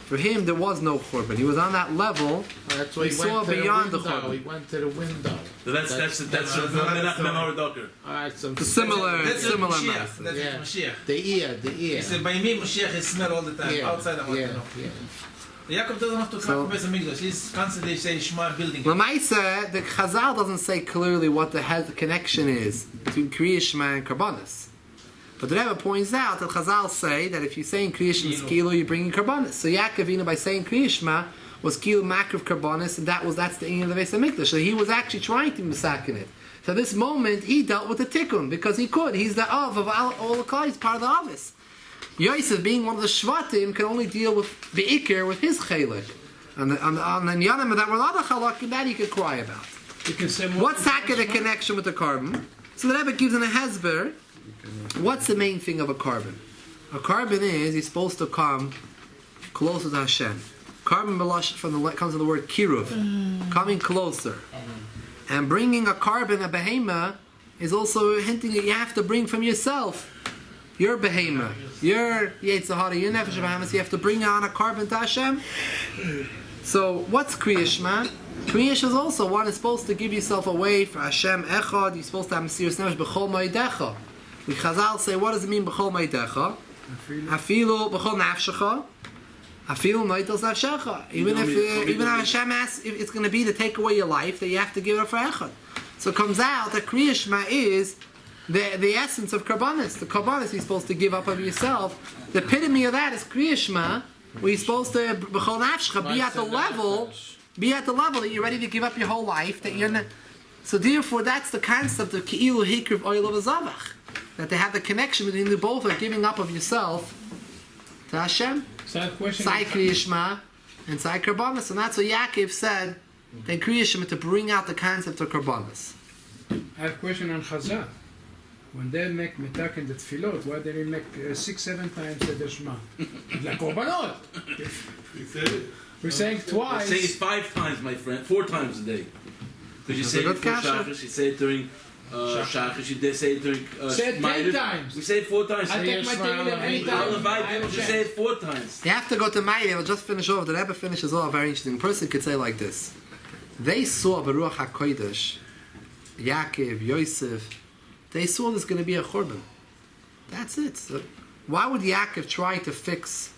For him, there was no Churban. He was on that level, that's why he saw beyond the Churban. He went to the window. So that's Menor Docker. Alright, some similar Mashiach. matter. That's Mashiach. The ear. He said, by me, Mashiach is smell all the time. Outside I want to know. Yaakov doesn't have to cry for Beis Hamikdash. He's constantly saying Shema building. Lamaisa, the Chazal doesn't say clearly what the connection is between Kriya Shema and Karbanis. But the Rebbe points out that Chazal say that if you say in Kriya Shema Kilo, you're bringing Karbanis. So Yaakov Ovinu, by saying Kriya Shema, was Kilo Makriv Karbanis, and that's the end of the Beis Hamikdash. So he was actually trying to misakin it. So this moment, he dealt with the Tikkun, because he could. He's the of all the Klal, he's part of the Avis. Yosef, being one of the Shvatim, can only deal with the Iker, with his Chalik. And the Yanim that were other Chalakim, that he could cry about. What's the connection with the carbon? So the Rebbe gives in a Hezber, what's the main thing of a carbon? A carbon is, he's supposed to come closer to Hashem. Carbon comes from the word kiruv, coming closer. And bringing a carbon, a behema, is also hinting that you have to bring from yourself. Your behema, your Yetzirah, your nefesh behemoth, you have to bring on a carbon to Hashem. So what's Kriya Shema? Kriya Shema is also one is supposed to give yourself away for Hashem Echad. You're supposed to have Mesiras Nefesh b'chol ma'idecha. We Chazal say, what does it mean b'chol ma'idecha? Afilu b'chol nafshecha. Afilu ma'idos nafshecha. Even if Hashem asks, if it's going to be to take away your life, that you have to give it for Echad. So it comes out that Kriya Shema is the essence of Karbanis. The Karbanis you're supposed to give up of yourself. The epitome of that is Kriya Shema, where you're supposed to b'chol nafshecha, be at the level that you're ready to give up your whole life. That you're not, so therefore, that's the concept of Ki'ilu Hikriv Oil of Azavach. That they have the connection between the both of giving up of yourself to Hashem. Sai Kriya Shema and Sai Karbanis. And that's what Yaakov said, then Kriya Shema, to bring out the concept of Karbanis. I have a question on Chazal. When they make metak in the tefillot, why they make 6-7 times the Shema? Like Korbanot. We're saying twice. I say it 5 times, my friend. 4 times a day. Because you say it before Shabbos, you say it during Shachar, you did say it during say it 10 times. We say it 4 times. I take my Tehillim anytime. I'll invite people to say it 4 times. You have to go to Ma'ir. We'll just finish off. The Rebbe finishes off. Very interesting. A person could say like this. They saw Baruch HaKodesh, Yaakov, Yosef. They saw there's going to be a Churban. That's it. So why would Yaakov try to fix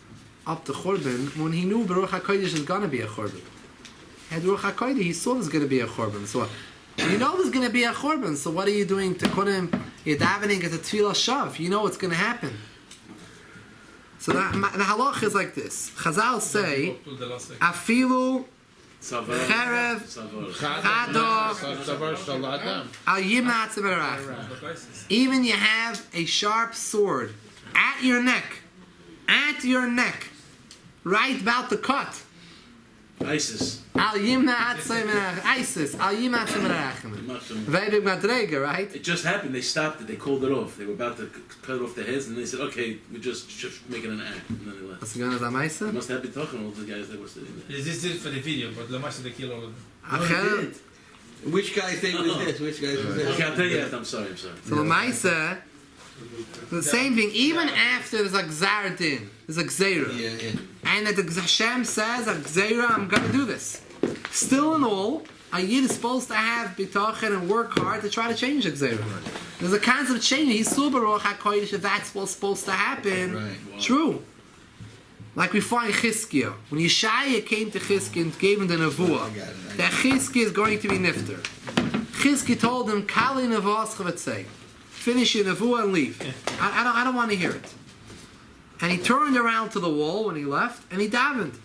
up the Churban when he knew Baruch HaKodesh is going to be a Churban? And Baruch HaKodesh, he saw there's going to be a Churban. So you know there's going to be a Churban. So what are you doing to put him? You're davening at the Tefillah Shav. You know what's going to happen. So the halach is like this. Chazal say, Afilu Cherev Chado Al Yimna Tzemeracha. Even you have a sharp sword at your neck, right about the cut. ISIS. Al Yimna Tzemeracha. ISIS. Al Yimna Tzemeracha. Very Madrega, right? It just happened. They stopped it. They called it off. They were about to cut off their heads, and they said, "Okay, we're just making an act." And then they left. What's going on, Zamaisa? They must have been talking to all the guys that were sitting there. This is for the video, but the match they kill all of them. Okay. Which guy's thing was this? Which guy's was this? Okay, I'll tell you after. I'm sorry. So Lamaisa, the same thing. Even after there's a Gzar Din, there's a Gzeira, and that the Hashem says, "A Gzeira, I'm going to do this." Still in all, a Yid is supposed to have bitachon and work hard to try to change the Gzeira. There's a concept of change. He's super Baruch HaKodesh. If that's what's supposed to happen, Wow. true. Like we find Chizkiah. When Yeshaya came to Chizkiah and gave him the Nevuah, that Chizkiah is going to be Nifter. Chizkiah told him, Kali Nevuah Chavetzei. Finish your Nevuah and leave. I don't want to hear it. And he turned around to the wall when he left, and he davened.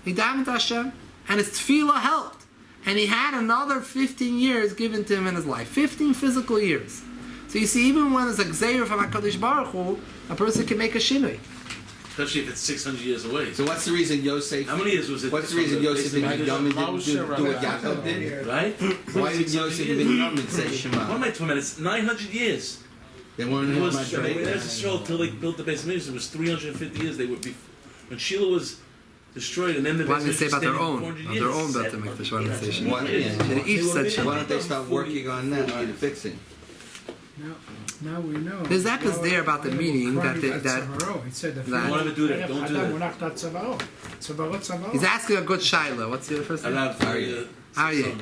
He davened to Hashem, and his tefillah helped. And he had another 15 years given to him in his life. 15 physical years. So you see, even when there's a Gzeir from HaKadosh Baruch Hu, a person can make a shinui. Especially if it's 600 years away. So what's the reason Yosef? How many years was it? What's the reason Yosef and Binyamin didn't do what Yaakov did? Right? Why did Yosef and Binyamin say Shema? What am I talking about? It's 900 years. They weren't It in was Madrid. there's Israel till they built the Beis Hamikdash. It was 350 years. They were when Shiloh was destroyed, and then the Why didn't they say about their own? Of Their own Beit HaMikdash. Why didn't they say Shema? Why, They each said Shema. why don't they start working on that, on fixing? Now we know. There's episodes there about the meeting that He said that- Don't ever do that. Don't do that. he's asking a good shaila. What's the other first name? How are you?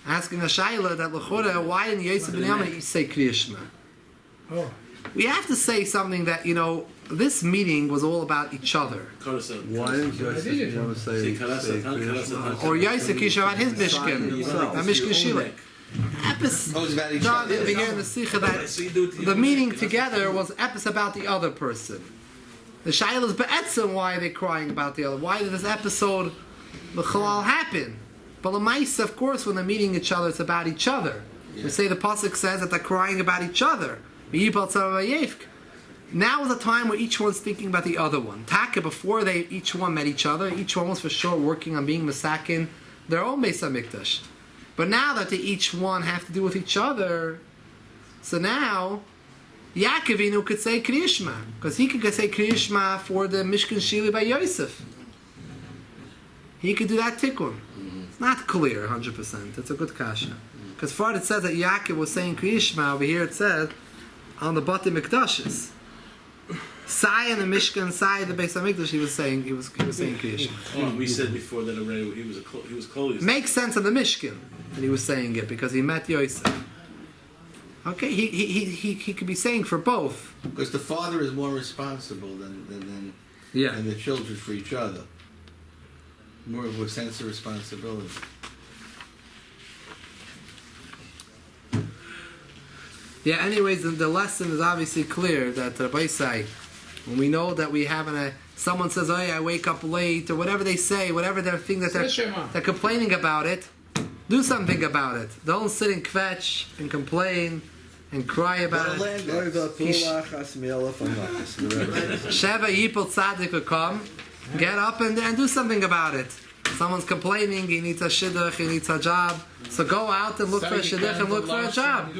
Asking a shaila that l'chora, why didn't Yosef ben Yamin say Kriya Shema? Oh. We have to say something that, you know, this meeting was all about each other. Why didn't Yosef say Or Yosef Kisha about his Mishkan, Mishkan Shilek. John, we hear in the Sikha that the meeting together was episode about the other person. The Shaila is be'etzim, why are they crying about the other? Why did this episode, the Chalal, happen? But the Maisa, of course, when they're meeting each other, it's about each other. We say the Pasuk says that they're crying about each other. Now is a time where each one's thinking about the other one. Taka, before they each one met each other, each one was for sure working on being Masakin, their own Beis HaMikdash. But now that they each one have to do with each other, so now Yaakov Ovinu could say Kriya Shema, because he could say Kriya Shema for the Mishkan Shili by Yosef. He could do that tikkun. It's not clear 100%. It's a good kasha. Because far it says that Yaakov was saying Kriya Shema, over here it says on the Bati Mikdashes. Sai and the Mishkan, Sai the Beis HaMikdash, he was saying Kriya Shema. Oh, we said before that already. He was close. Makes sense of the Mishkan that he was saying it because he met Yosef. Okay, he could be saying for both. Because the father is more responsible than the children for each other. More of a sense of responsibility. Yeah, anyways, the lesson is obviously clear that Rabbi say, when we know that we have someone says, oh yeah, I wake up late, or whatever they say, whatever their thing that they're complaining about it, do something about it. Don't sit and kvetch and complain and cry about it. Sheva Yipol Tzadik will come, get up and do something about it. Someone's complaining, he needs a shidduch, he needs a job. So go out and look for a shidduch and look for a job.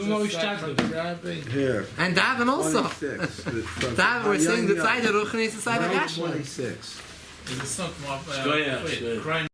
Here. And Davin also. Davin, we're saying the side of Ruchni is the side of Gashman. 26. It's a song from Go ahead. crying.